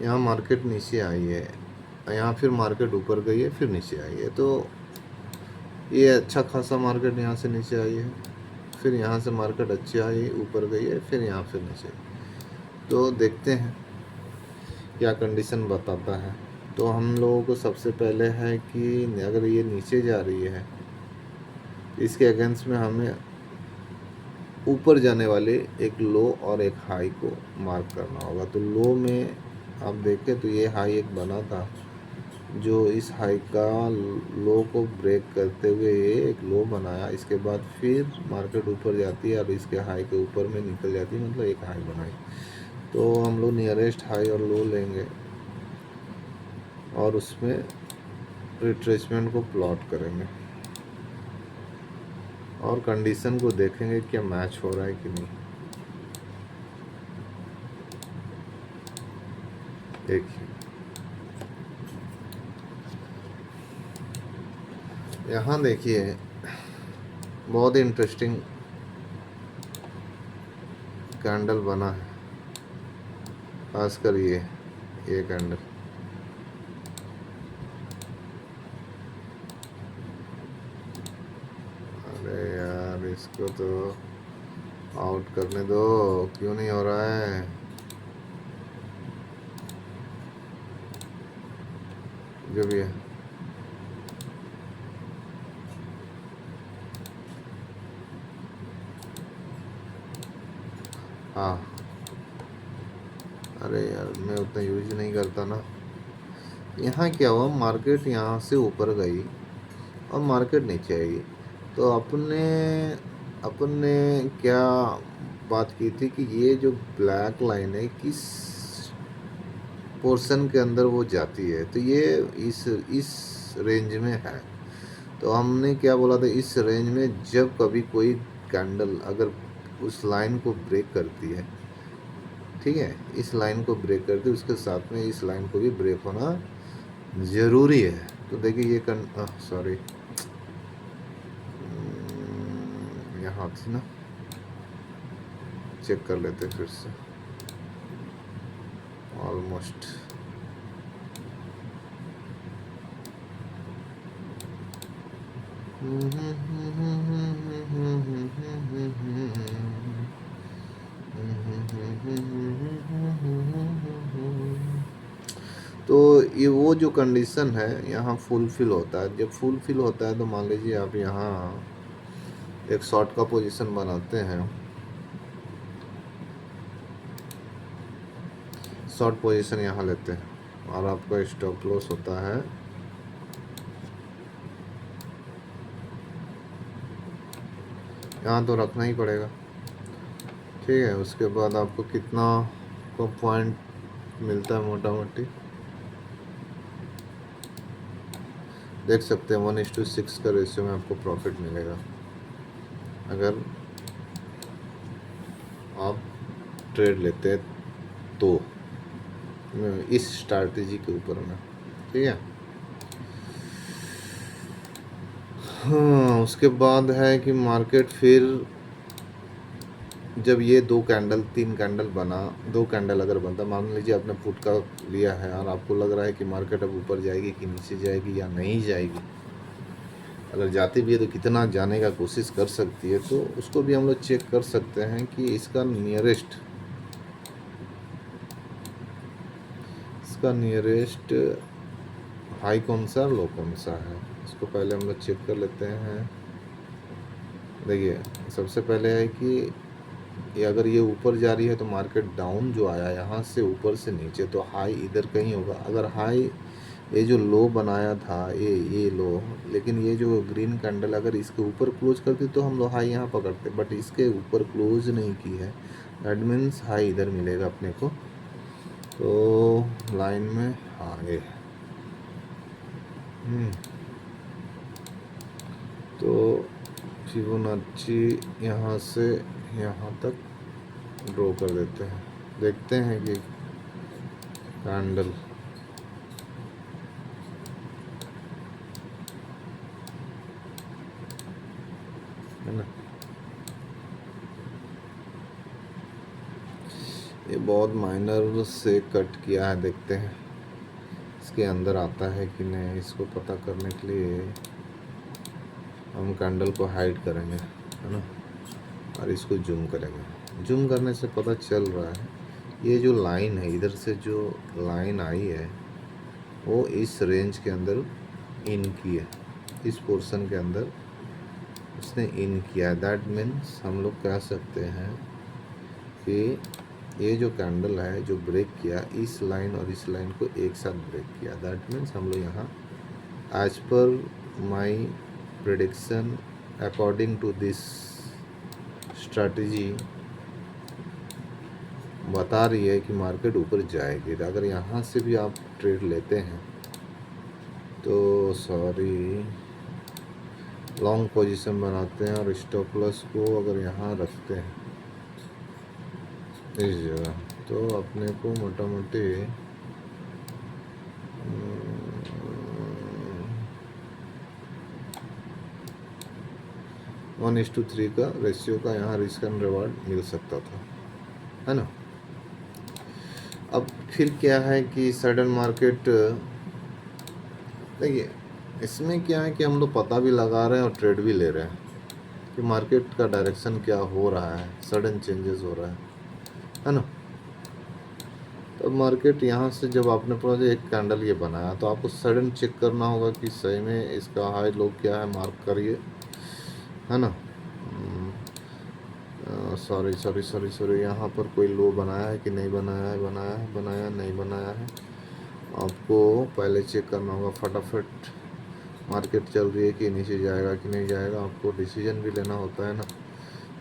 यहाँ मार्केट नीचे आई है, यहाँ फिर मार्केट ऊपर गई है, फिर नीचे आई है। तो ये अच्छा खासा मार्केट यहाँ से नीचे आई है, फिर यहाँ से मार्केट अच्छी आई, ऊपर गई है, फिर यहाँ फिर नीचे। तो देखते हैं क्या कंडीशन बताता है। तो हम लोगों को सबसे पहले है कि अगर ये नीचे जा रही है, इसके अगेंस्ट में हमें ऊपर जाने वाले एक लो और एक हाई को मार्क करना होगा। तो लो में आप देखें तो ये हाई एक बना था, जो इस हाई का लो को ब्रेक करते हुए ये एक लो बनाया। इसके बाद फिर मार्केट ऊपर जाती है और इसके हाई के ऊपर में निकल जाती है, मतलब एक हाई बनाई। तो हम लोग नियरेस्ट हाई और लो लेंगे और उसमें रिट्रेसमेंट को प्लॉट करेंगे और कंडीशन को देखेंगे क्या मैच हो रहा है कि नहीं। देखिए यहाँ देखिए, बहुत ही इंटरेस्टिंग कैंडल बना है, खासकर ये कैंडल। अरे यार, इसको तो आउट करने दो, क्यों नहीं हो रहा है? जो भी है, हाँ। अरे यार मैं उतना यूज नहीं करता ना। यहाँ क्या हुआ, मार्केट यहाँ से ऊपर गई और मार्केट नीचे आई, तो अपने क्या बात की थी कि ये जो ब्लैक लाइन है किस पोर्शन के अंदर वो जाती है, तो ये इस रेंज में है। तो हमने क्या बोला था, इस रेंज में जब कभी कोई कैंडल अगर उस लाइन को ब्रेक करती है, ठीक है, इस लाइन को ब्रेक करती है, उसके साथ में इस लाइन को भी ब्रेक होना ज़रूरी है। तो देखिए ये सॉरी, यहाँ थी ना, चेक कर लेते फिर से। ऑलमोस्ट तो ये वो जो कंडीशन है यहाँ फुलफिल होता है। जब फुलफिल होता है तो मान लीजिए आप यहाँ एक शॉर्ट का पोजीशन बनाते हैं, शॉर्ट पोजीशन यहाँ लेते हैं और आपका स्टॉप लॉस होता है यहाँ, तो रखना ही पड़ेगा, ठीक है। उसके बाद आपको कितना को पॉइंट मिलता है, मोटा मोटी देख सकते हैं 1:6 का रेशियो में आपको प्रॉफिट मिलेगा अगर आप ट्रेड लेते हैं तो, इस स्ट्रैटेजी के ऊपर में, ठीक है। हाँ, उसके बाद है कि मार्केट फिर जब ये 2 कैंडल 3 कैंडल बना, 2 कैंडल अगर बनता, मान लीजिए आपने पुट का लिया है और आपको लग रहा है कि मार्केट अब ऊपर जाएगी कि नीचे जाएगी या नहीं जाएगी, अगर जाती भी है तो कितना जाने का कोशिश कर सकती है, तो उसको भी हम लोग चेक कर सकते हैं कि इसका नियरेस्ट हाई कौन सा, लो कौन सा है, इसको पहले हम लोग चेक कर लेते हैं। देखिए सबसे पहले है कि ये अगर ये ऊपर जा रही है तो मार्केट डाउन जो आया यहाँ से ऊपर से नीचे, तो हाई इधर कहीं होगा। अगर हाई ये जो लो बनाया था ये लो, लेकिन ये जो ग्रीन कैंडल अगर इसके ऊपर क्लोज करती तो हम लोग हाई यहाँ पकड़ते, बट इसके ऊपर क्लोज नहीं की है, दैट मीन्स हाई इधर मिलेगा अपने को। तो लाइन में हाँ ये तो फिबोनाची यहाँ से यहाँ तक ड्रॉ कर देते हैं, देखते हैं कि कैंडल है ना, ये बहुत माइनर से कट किया है, देखते हैं इसके अंदर आता है कि नहीं। इसको पता करने के लिए हम कैंडल को हाइड करेंगे, है ना, और इसको जूम करेंगे। जूम करने से पता चल रहा है ये जो लाइन है, इधर से जो लाइन आई है वो इस रेंज के अंदर इन की है, इस पोर्शन के अंदर उसने इन किया है। दैट मीन्स हम लोग कह सकते हैं कि ये जो कैंडल है जो ब्रेक किया, इस लाइन और इस लाइन को एक साथ ब्रेक किया। दैट मीन्स हम लोग यहाँ as per my prediction according to this strategy बता रही है कि मार्केट ऊपर जाएगी। अगर यहाँ से भी आप ट्रेड लेते हैं तो सॉरी लॉन्ग पोजीशन बनाते हैं और स्टॉप लॉस को अगर यहाँ रखते हैं इस जगह, तो अपने को मोटा मोटी 1:3 का रेशियो का यहाँ रिस्क एंड रिवार्ड मिल सकता था, है ना। अब फिर क्या है कि सडन मार्केट, देखिए इसमें क्या है कि हम लोग पता भी लगा रहे हैं और ट्रेड भी ले रहे हैं, कि मार्केट का डायरेक्शन क्या हो रहा है, सडन चेंजेस हो रहा है ना। तो मार्केट यहाँ से जब आपने पूरा एक कैंडल ये बनाया तो आपको सडन चेक करना होगा कि सही में इसका हाई लो क्या है, मार्क करिए, है ना। सॉरी सॉरी सॉरी सॉरी, यहाँ पर कोई लो बनाया है कि नहीं बनाया है, बनाया नहीं बनाया है, आपको पहले चेक करना होगा फटाफट। मार्केट चल रही है कि नीचे जाएगा कि नहीं जाएगा, आपको डिसीजन भी लेना होता है ना।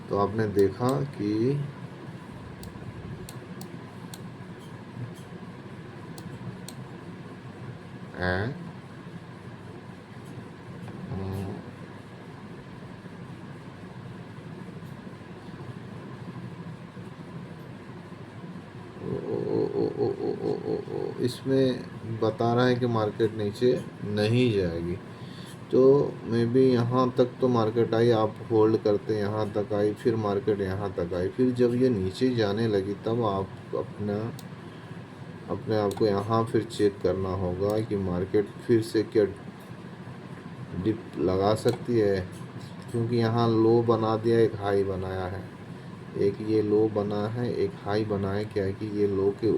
तो आपने देखा कि इसमें बता रहा है कि मार्केट नीचे नहीं जाएगी, तो मे बी यहाँ तक तो मार्केट आई, आप होल्ड करते यहाँ तक आई, फिर मार्केट यहाँ तक आई, फिर जब ये नीचे जाने लगी तब आप अपने आप को यहाँ फिर चेक करना होगा कि मार्केट फिर से क्या डिप लगा सकती है, क्योंकि यहाँ लो बना दिया, एक हाई बनाया है, एक ये लो बना है, एक हाई बना है। क्या है कि ये लो के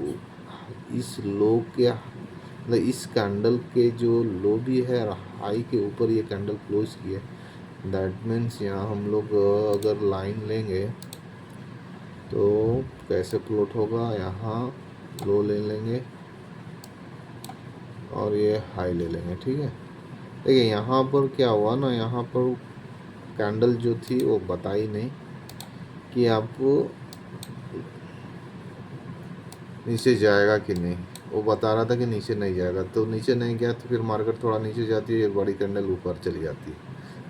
इस लो के मतलब इस कैंडल के जो लो भी है और हाई के ऊपर ये कैंडल क्लोज की है। दैट मीन्स यहाँ हम लोग अगर लाइन लेंगे तो कैसे प्लॉट होगा, यहाँ लो ले लेंगे और ये हाई ले लेंगे, ठीक है। देखिए यहाँ पर क्या हुआ ना, यहाँ पर कैंडल जो थी वो बताई नहीं कि आपको नीचे जाएगा कि नहीं, वो बता रहा था कि नीचे नहीं जाएगा, तो नीचे नहीं गया तो फिर मार्केट थोड़ा नीचे जाती है, एक बड़ी कैंडल ऊपर चली जाती है,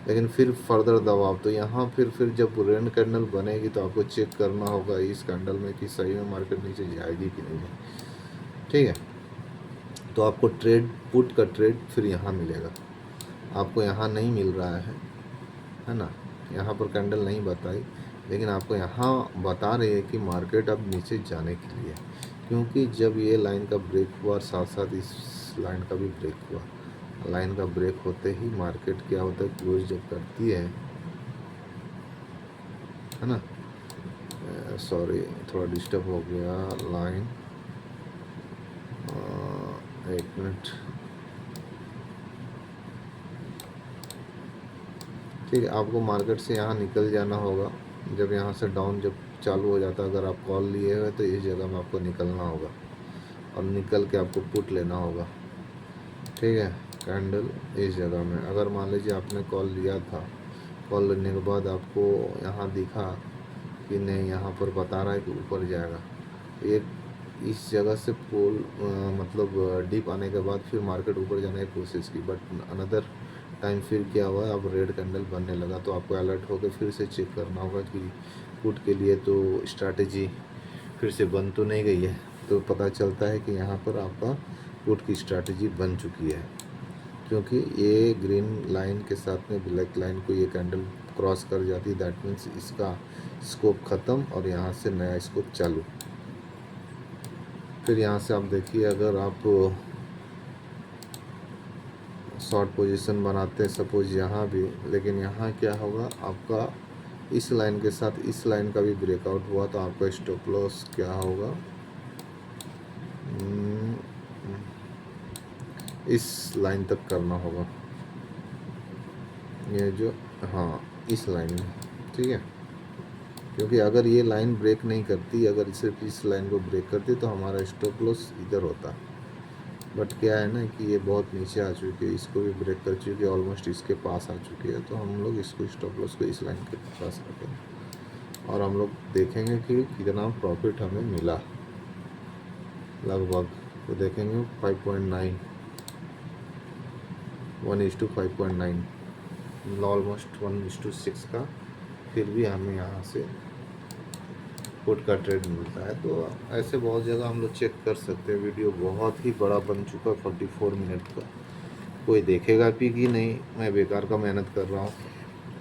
लेकिन फिर फर्दर दबाव। तो यहाँ फिर जब रेन कैंडल बनेगी तो आपको चेक करना होगा इस कैंडल में कि सही में मार्केट नीचे जाएगी कि नहीं जाएगी, ठीक है। तो आपको ट्रेड पुट का ट्रेड फिर यहाँ मिलेगा, आपको यहाँ नहीं मिल रहा है ना। यहाँ पर कैंडल नहीं बताई, लेकिन आपको यहाँ बता रही है कि मार्केट अब नीचे जाने के लिए, क्योंकि जब ये लाइन का ब्रेक हुआ साथ साथ इस लाइन का भी ब्रेक हुआ। लाइन का ब्रेक होते ही मार्केट क्या होता है, क्लोज जब करती है ना। सॉरी थोड़ा डिस्टर्ब हो गया लाइन, एक मिनट, ठीक है। आपको मार्केट से यहाँ निकल जाना होगा, जब यहाँ से डाउन जब चालू हो जाता है, अगर आप कॉल लिए हुए तो इस जगह में आपको निकलना होगा और निकल के आपको पुट लेना होगा, ठीक है। कैंडल इस जगह में, अगर मान लीजिए आपने कॉल लिया था, कॉल लेने के बाद आपको यहाँ दिखा कि नहीं, यहाँ पर बता रहा है कि ऊपर जाएगा, एक इस जगह से पोल मतलब डीप आने के बाद फिर मार्केट ऊपर जाने की कोशिश की, बट अनदर टाइम फिर क्या हुआ, अब रेड कैंडल बनने लगा, तो आपको अलर्ट होकर फिर से चेक करना होगा कि पुट के लिए तो स्ट्रैटेजी फिर से बन तो नहीं गई है। तो पता चलता है कि यहाँ पर आपका पुट की स्ट्रैटेजी बन चुकी है, क्योंकि ये ग्रीन लाइन के साथ में ब्लैक लाइन को ये कैंडल क्रॉस कर जाती है, दैट मीन्स इसका स्कोप ख़त्म और यहाँ से नया स्कोप चालू। फिर यहाँ से आप देखिए, अगर आप शॉर्ट पोजीशन बनाते हैं सपोज यहाँ भी, लेकिन यहाँ क्या होगा, आपका इस लाइन के साथ इस लाइन का भी ब्रेकआउट हुआ तो आपका स्टॉप लॉस क्या होगा, इस लाइन तक करना होगा, ये जो हाँ इस लाइन में, ठीक है। क्योंकि अगर ये लाइन ब्रेक नहीं करती, अगर सिर्फ इस लाइन को ब्रेक करती तो हमारा स्टॉप लॉस इधर होता, बट क्या है ना कि ये बहुत नीचे आ चुकी है, इसको भी ब्रेक कर चुकी है, ऑलमोस्ट इसके पास आ चुकी है, तो हम लोग इसको स्टॉप लॉस को इस लाइन के पास रखेंगे और हम लोग देखेंगे कि कितना प्रॉफिट हमें मिला। लगभग तो देखेंगे 5.9 1:5.9 ऑलमोस्ट 1:6 का, फिर भी हमें यहाँ से पुट का ट्रेड मिलता है। तो ऐसे बहुत जगह हम लोग चेक कर सकते हैं। वीडियो बहुत ही बड़ा बन चुका, 44 मिनट का, कोई देखेगा भी कि नहीं, मैं बेकार का मेहनत कर रहा हूँ,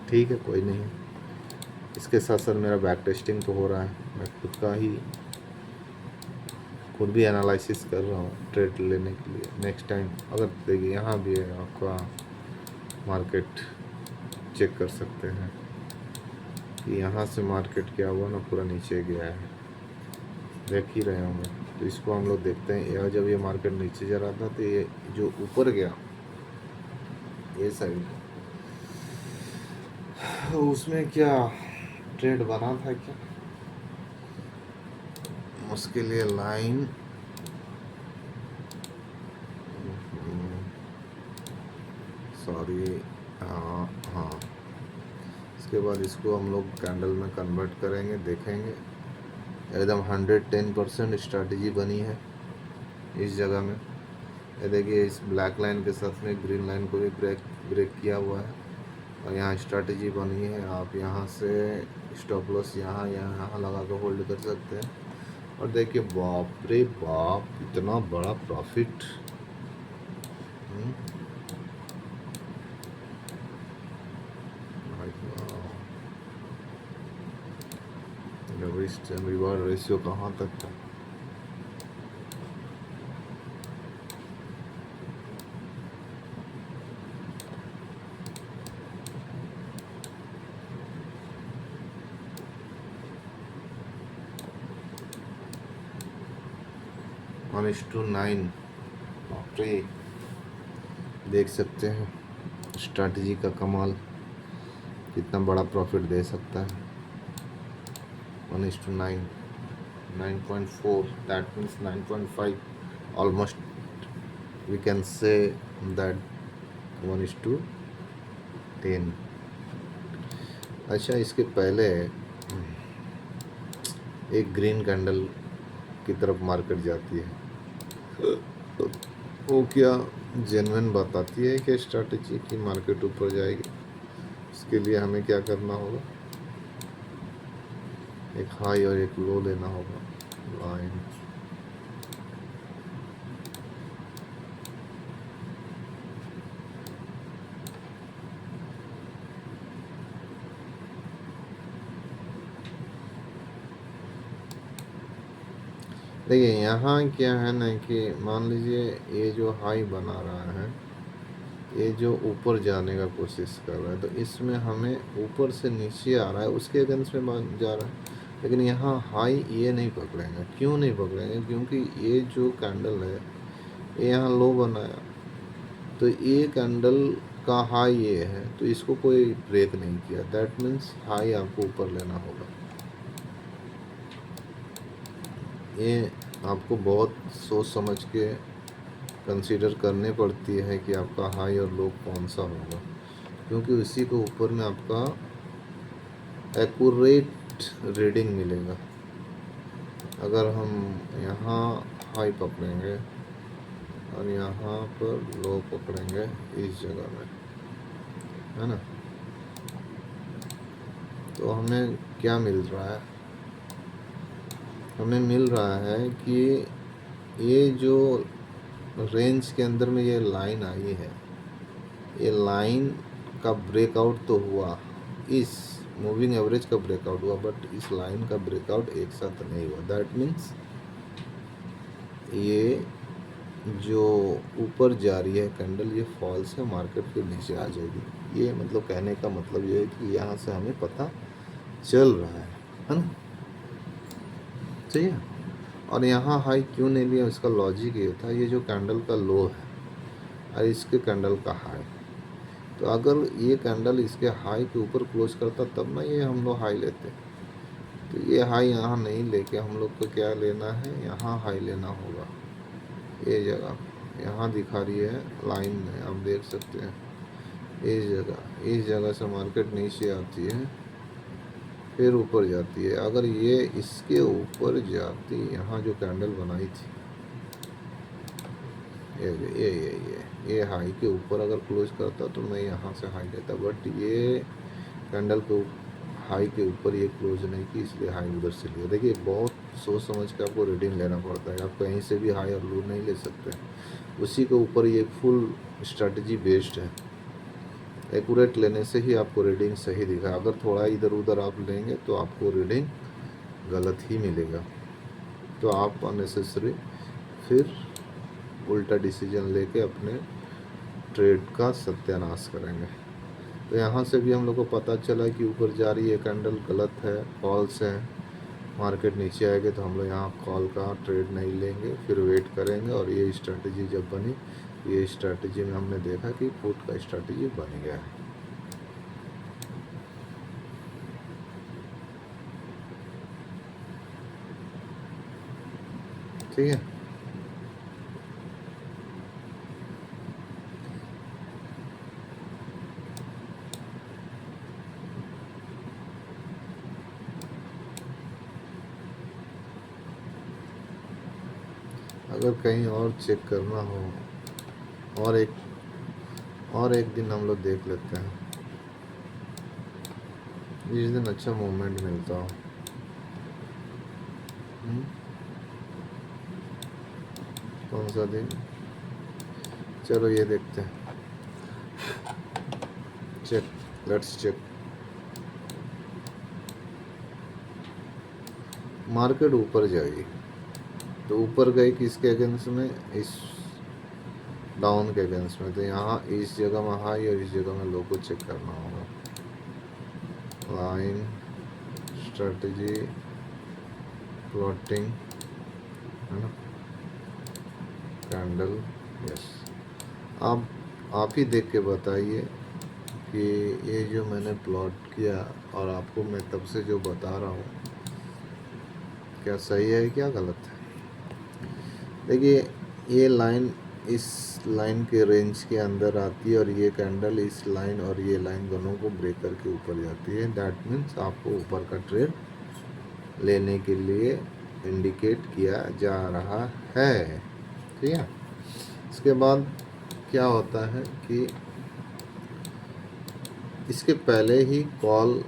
ठीक है, कोई नहीं। इसके साथ साथ मेरा बैक टेस्टिंग तो हो रहा है, मैं खुद भी एनालिसिस कर रहा हूँ ट्रेड लेने के लिए नेक्स्ट टाइम। अगर देखिए यहाँ भी है आपका मार्केट, चेक कर सकते हैं, कि यहाँ से मार्केट क्या हुआ ना, पूरा नीचे गया है, देख ही रहे होंगे। तो इसको हम लोग देखते हैं, या जब ये मार्केट नीचे जा रहा था तो ये जो ऊपर गया ये साइड, उसमें क्या ट्रेड बना था क्या, उसके लिए लाइन सॉरी, हाँ हाँ, इसके बाद इसको हम लोग कैंडल में कन्वर्ट करेंगे, देखेंगे एकदम 110% स्ट्रैटेजी बनी है इस जगह में। ये देखिए इस ब्लैक लाइन के साथ में ग्रीन लाइन को भी ब्रेक किया हुआ है और यहाँ स्ट्रैटेजी बनी है। आप यहाँ से स्टॉप लॉस यहाँ लगा कर होल्ड कर सकते हैं। और देखिए बाप रे बाप, इतना बड़ा profit. Risk and reward ratio कहाँ तक है? वन इस टू 9। देख सकते हैं स्ट्रैटेजी का कमाल, कितना बड़ा प्रॉफिट दे सकता है। 1:9, 9.4, that means 9.5, almost we can say that 1:10। अच्छा, इसके पहले एक ग्रीन कैंडल की तरफ मार्केट जाती है, वो क्या जेन्युइन बताती है कि स्ट्रैटेजी की मार्केट ऊपर जाएगी? इसके लिए हमें क्या करना होगा, एक हाई और एक लो लेना होगा लाइन। देखिए यहाँ क्या है ना कि मान लीजिए ये जो हाई बना रहा है, ये जो ऊपर जाने का कोशिश कर रहा है, तो इसमें हमें ऊपर से नीचे आ रहा है, उसके अगेंस्ट में जा रहा है। लेकिन यहाँ हाई ये नहीं पकड़ेंगे। क्यों नहीं पकड़ेंगे? क्योंकि ये जो कैंडल है ये यहाँ लो बनाया, तो ये कैंडल का हाई ये है, तो इसको कोई ब्रेक नहीं किया। दैट मीन्स हाई आपको ऊपर लेना होगा। ये आपको बहुत सोच समझ के कंसीडर करने पड़ती है कि आपका हाई और लो कौन सा होगा, क्योंकि उसी के ऊपर में आपका एक्यूरेट रीडिंग मिलेगा। अगर हम यहाँ हाई पकड़ेंगे और यहाँ पर लो पकड़ेंगे इस जगह में, है ना, तो हमें क्या मिल रहा है? हमें मिल रहा है कि ये जो रेंज के अंदर में ये लाइन आई है, ये लाइन का ब्रेकआउट तो हुआ, इस मूविंग एवरेज का ब्रेकआउट हुआ, बट इस लाइन का ब्रेकआउट एक साथ नहीं हुआ। दैट मीन्स ये जो ऊपर जा रही है कैंडल, ये फॉल्स है, मार्केट फिर नीचे आ जाएगी। ये मतलब कहने का मतलब ये है कि यहाँ से हमें पता चल रहा है ना, चाहिए। और यहाँ हाई क्यों नहीं लिया, इसका लॉजिक ये था, ये जो कैंडल का लो है और इसके कैंडल का हाई, तो अगर ये कैंडल इसके हाई के ऊपर क्लोज करता तब ना ये हम लोग हाई लेते। तो ये हाई यहाँ नहीं लेके हम लोग को क्या लेना है, यहाँ हाई लेना होगा। ये जगह यहाँ दिखा रही है लाइन में, आप देख सकते हैं इस जगह से मार्केट नीचे आती है, फिर ऊपर जाती है। अगर ये इसके ऊपर जाती, यहाँ जो कैंडल बनाई थी, ये हाई के ऊपर अगर क्लोज करता तो मैं यहाँ से हाई लेता, बट ये कैंडल को हाई के ऊपर ये क्लोज नहीं की, इसलिए हाई उधर से लिया। देखिए बहुत सोच समझ के आपको रीडिंग लेना पड़ता है, आप कहीं से भी हाई और लो नहीं ले सकते। उसी के ऊपर ये फुल स्ट्रैटेजी बेस्ड है। एक्यूरेट लेने से ही आपको रीडिंग सही दिखा। अगर थोड़ा इधर उधर आप लेंगे तो आपको रीडिंग गलत ही मिलेगा, तो आप अननेसेसरी फिर उल्टा डिसीजन लेके अपने ट्रेड का सत्यानाश करेंगे। तो यहाँ से भी हम लोग को पता चला कि ऊपर जा रही है कैंडल, गलत है, फॉल्स है। मार्केट नीचे आएगी तो हम लोग यहाँ कॉल का ट्रेड नहीं लेंगे, फिर वेट करेंगे। और ये स्ट्रैटेजी जब बनी, ये स्ट्रैटेजी में हमने देखा कि पुट का स्ट्रैटेजी बन गया है। ठीक है, अगर कहीं और चेक करना हो और एक दिन हम लोग देख लेते हैं, जिस दिन अच्छा मूवमेंट मिलता हो। कौन सा दिन? चलो ये देखते हैं, चेक, लेट्स चेक। मार्केट ऊपर जाएगी तो ऊपर गई किसके अगेंस्ट में? इस डाउन के अगेंस्ट में। तो यहाँ इस जगह में हाई और इस जगह में लो को चेक करना होगा। लाइन स्ट्रेटजी प्लॉटिंग है ना, कैंडल, यस। आप ही देख के बताइए कि ये जो मैंने प्लॉट किया और आपको मैं तब से जो बता रहा हूँ, क्या सही है क्या गलत है? देखिए, ये लाइन इस लाइन के रेंज के अंदर आती है और ये कैंडल इस लाइन और ये लाइन दोनों को ब्रेक करके ऊपर जाती है। दैट मीन्स आपको ऊपर का ट्रेड लेने के लिए इंडिकेट किया जा रहा है। ठीक है, इसके बाद क्या होता है कि इसके पहले ही कॉल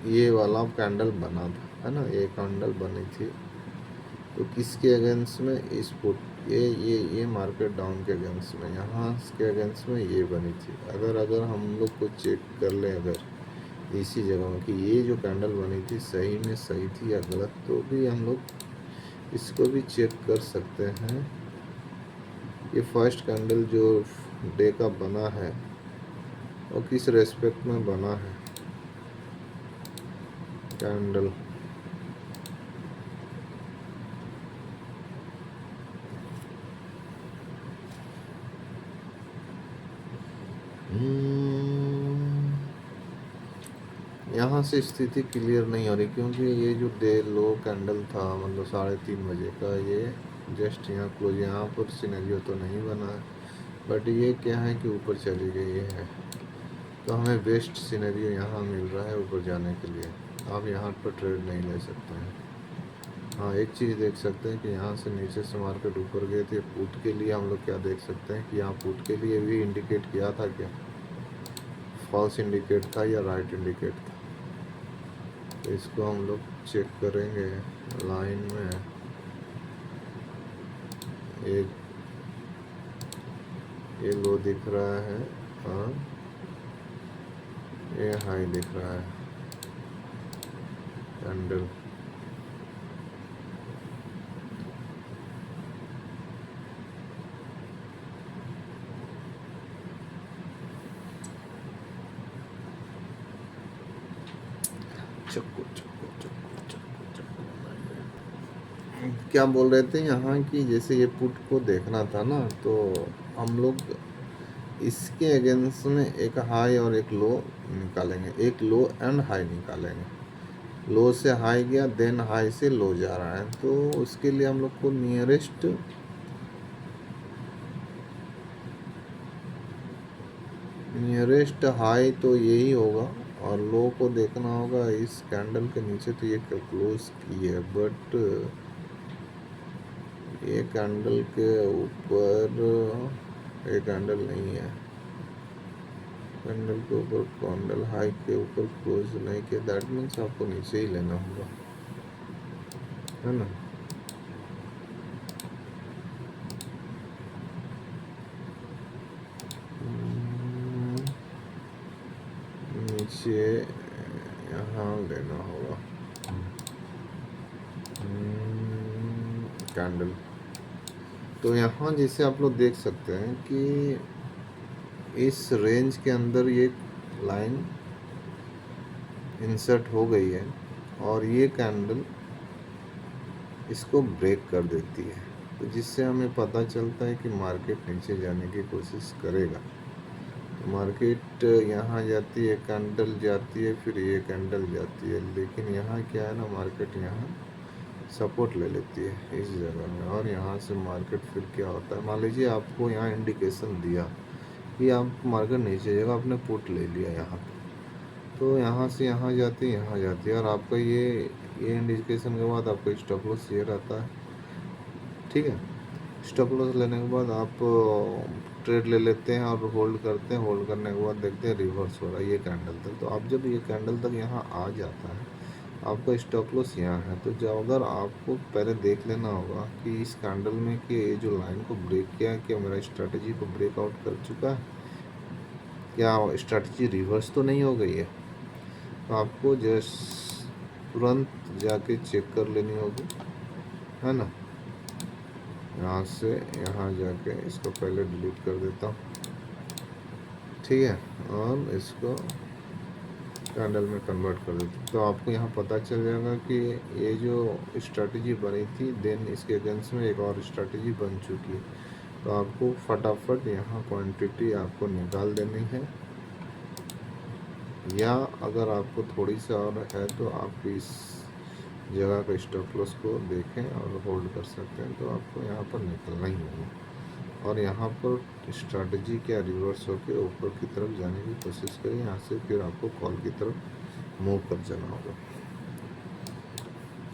ये वाला कैंडल बना था, है ना, ये कैंडल बनी थी तो किसके अगेंस्ट में? इस पुट, ये मार्केट डाउन के अगेंस्ट में, यहाँ के अगेंस्ट में ये बनी थी। अगर हम लोग को चेक कर लें अगर इसी जगह में कि ये जो कैंडल बनी थी सही में सही थी या गलत, तो भी हम लोग इसको भी चेक कर सकते हैं। ये फर्स्ट कैंडल जो डे का बना है और किस रेस्पेक्ट में बना है कैंडल। यहाँ से स्थिति क्लियर नहीं हो रही क्योंकि ये जो डे लो कैंडल था, मतलब 3:30 बजे का, ये जस्ट यहाँ क्लोज, यहाँ पर सिनेरियो तो नहीं बना है, बट ये क्या है कि ऊपर चली गई है तो हमें बेस्ट सिनेरियो यहाँ मिल रहा है ऊपर जाने के लिए। आप यहाँ पर ट्रेड नहीं ले सकते हैं। हाँ, एक चीज़ देख सकते हैं कि यहाँ से नीचे से मार्केट ऊपर गए थे। पुट के लिए हम लोग क्या देख सकते हैं कि यहाँ पुट के लिए भी इंडिकेट किया था, क्या फॉल्स इंडिकेट था या राइट इंडिकेट था? तो इसको हम लोग चेक करेंगे लाइन में। ये लो दिख रहा है और ये हाई दिख रहा है कैंडल। क्या बोल रहे थे यहाँ की, जैसे ये पुट को देखना था ना, तो हम लोग इसके अगेंस्ट में एक हाई और एक लो निकालेंगे, एक लो एंड हाई निकालेंगे। लो से हाई गया, देन हाई से लो जा रहा है, तो उसके लिए हम लोग को नियरेस्ट हाई तो यही होगा और लो को देखना होगा इस कैंडल के नीचे। तो ये क्लोज की है, बट ये कैंडल के ऊपर ये कैंडल नहीं है, कैंडल के ऊपर कैंडल हाई के ऊपर क्लोज नहीं किया। दैट मीन्स आपको नीचे ही लेना होगा, है ना। नीचे यहाँ लेना होगा कैंडल। तो यहाँ जैसे आप लोग देख सकते हैं कि इस रेंज के अंदर ये लाइन इंसर्ट हो गई है और ये कैंडल इसको ब्रेक कर देती है, तो जिससे हमें पता चलता है कि मार्केट नीचे जाने की कोशिश करेगा। तो मार्केट यहाँ जाती है, कैंडल जाती है, फिर ये कैंडल जाती है, लेकिन यहाँ क्या है ना, मार्केट यहाँ सपोर्ट ले लेती है इस जगह में, और यहाँ से मार्केट फिर क्या होता है, मान लीजिए आपको यहाँ इंडिकेशन दिया कि आप मार्केट नीचे जाएगा, आपने पुट ले लिया यहाँ पे, तो यहाँ से यहाँ जाती है, यहाँ जाती है, और आपका ये इंडिकेशन के बाद आपका स्टॉप लॉस ये रहता है। ठीक है, स्टॉप लॉस लेने के बाद आप ट्रेड ले लेते हैं और होल्ड करते हैं, होल्ड करने के बाद देखते हैं रिवर्स हो रहा है ये कैंडल तक। तो आप जब ये कैंडल तक यहाँ आ जाता है, आपका स्टॉप लॉस यहाँ है, तो जब अगर आपको पहले देख लेना होगा कि इस कैंडल में कि ये जो लाइन को ब्रेक किया है, क्या मेरा स्ट्रैटेजी को ब्रेकआउट कर चुका है, क्या स्ट्रैटेजी रिवर्स तो नहीं हो गई है। तो आपको जस्ट तुरंत जाके चेक कर लेनी होगी, है ना। यहाँ से यहाँ जाके इसको पहले डिलीट कर देता हूँ, ठीक है, और इसको कैंडल में कन्वर्ट कर देता हूँ। तो आपको यहाँ पता चल जाएगा कि ये जो स्ट्रैटेजी बनी थी, देन इसके अगेंस्ट में एक और स्ट्रैटेजी बन चुकी है। तो आपको फटाफट यहाँ क्वांटिटी आपको निकाल देनी है, या अगर आपको थोड़ी सी और है तो आप इस जगह का स्टॉप लॉस को देखें और होल्ड कर सकते हैं। तो आपको यहाँ पर निकलना ही होगा, और यहाँ पर स्ट्रैटेजी क्या रिवर्स होकर ऊपर की तरफ जाने की कोशिश करें। यहाँ से फिर आपको कॉल की तरफ मूव कर जाना होगा,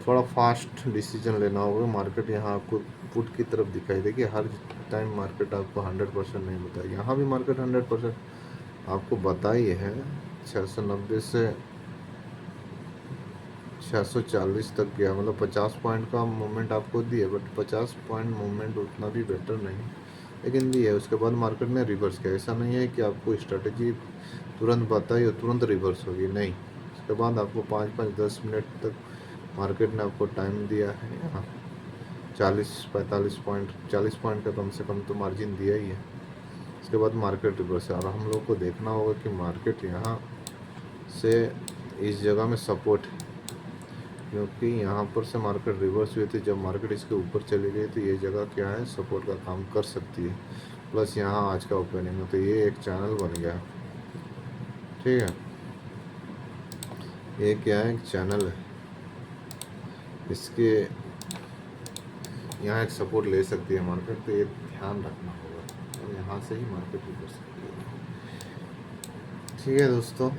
थोड़ा फास्ट डिसीजन लेना होगा। मार्केट यहाँ आपको पुट की तरफ दिखाई देगी, हर टाइम मार्केट आपको 100% नहीं बताएगी। यहाँ भी मार्केट 100% आपको बताई है, 690 से 640 तक गया, मतलब 50 पॉइंट का मूवमेंट आपको दिए, बट 50 पॉइंट मूवमेंट उतना भी बेटर नहीं, लेकिन दिए। उसके बाद मार्केट ने रिवर्स किया। ऐसा नहीं है कि आपको स्ट्रेटजी तुरंत बताई और तुरंत रिवर्स होगी, नहीं। उसके बाद आपको 5-5-10 मिनट तक मार्केट ने आपको टाइम दिया है। यहाँ 40-45 पॉइंट, 40 पॉइंट का कम से कम तो मार्जिन दिया ही है। उसके बाद मार्केट रिवर्स है, और हम लोग को देखना होगा कि मार्केट यहाँ से इस जगह में सपोर्ट है, क्योंकि यहाँ पर से मार्केट रिवर्स हुई थी। जब मार्केट इसके ऊपर चली गई तो ये जगह क्या है, सपोर्ट का काम कर सकती है। प्लस यहाँ आज का ओपनिंग है, तो ये एक चैनल बन गया, ठीक है। ये क्या है, एक चैनल है, इसके यहाँ एक सपोर्ट ले सकती है मार्केट, तो ये ध्यान रखना होगा, और यहाँ से ही मार्केट रिवर्स सकती है। ठीक है दोस्तों,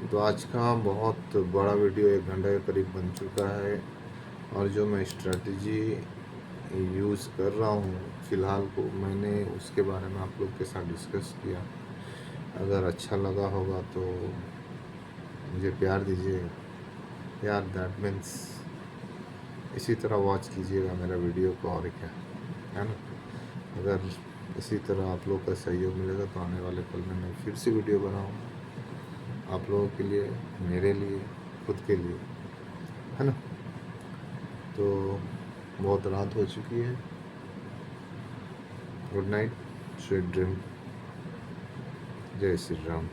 तो आज का बहुत बड़ा वीडियो 1 घंटे के करीब बन चुका है, और जो मैं स्ट्रेटजी यूज़ कर रहा हूँ फ़िलहाल को, मैंने उसके बारे में आप लोग के साथ डिस्कस किया। अगर अच्छा लगा होगा तो मुझे प्यार दीजिए, प्यार दैट मीन्स इसी तरह वॉच कीजिएगा मेरा वीडियो को, और क्या है ना। अगर इसी तरह आप लोग का सहयोग मिलेगा तो आने वाले कल में मैं फिर से वीडियो बनाऊँगा आप लोगों के लिए, मेरे लिए, खुद के लिए, है ना। तो बहुत रात हो चुकी है, गुड नाइट, स्वीट ड्रीम, जय श्री राम।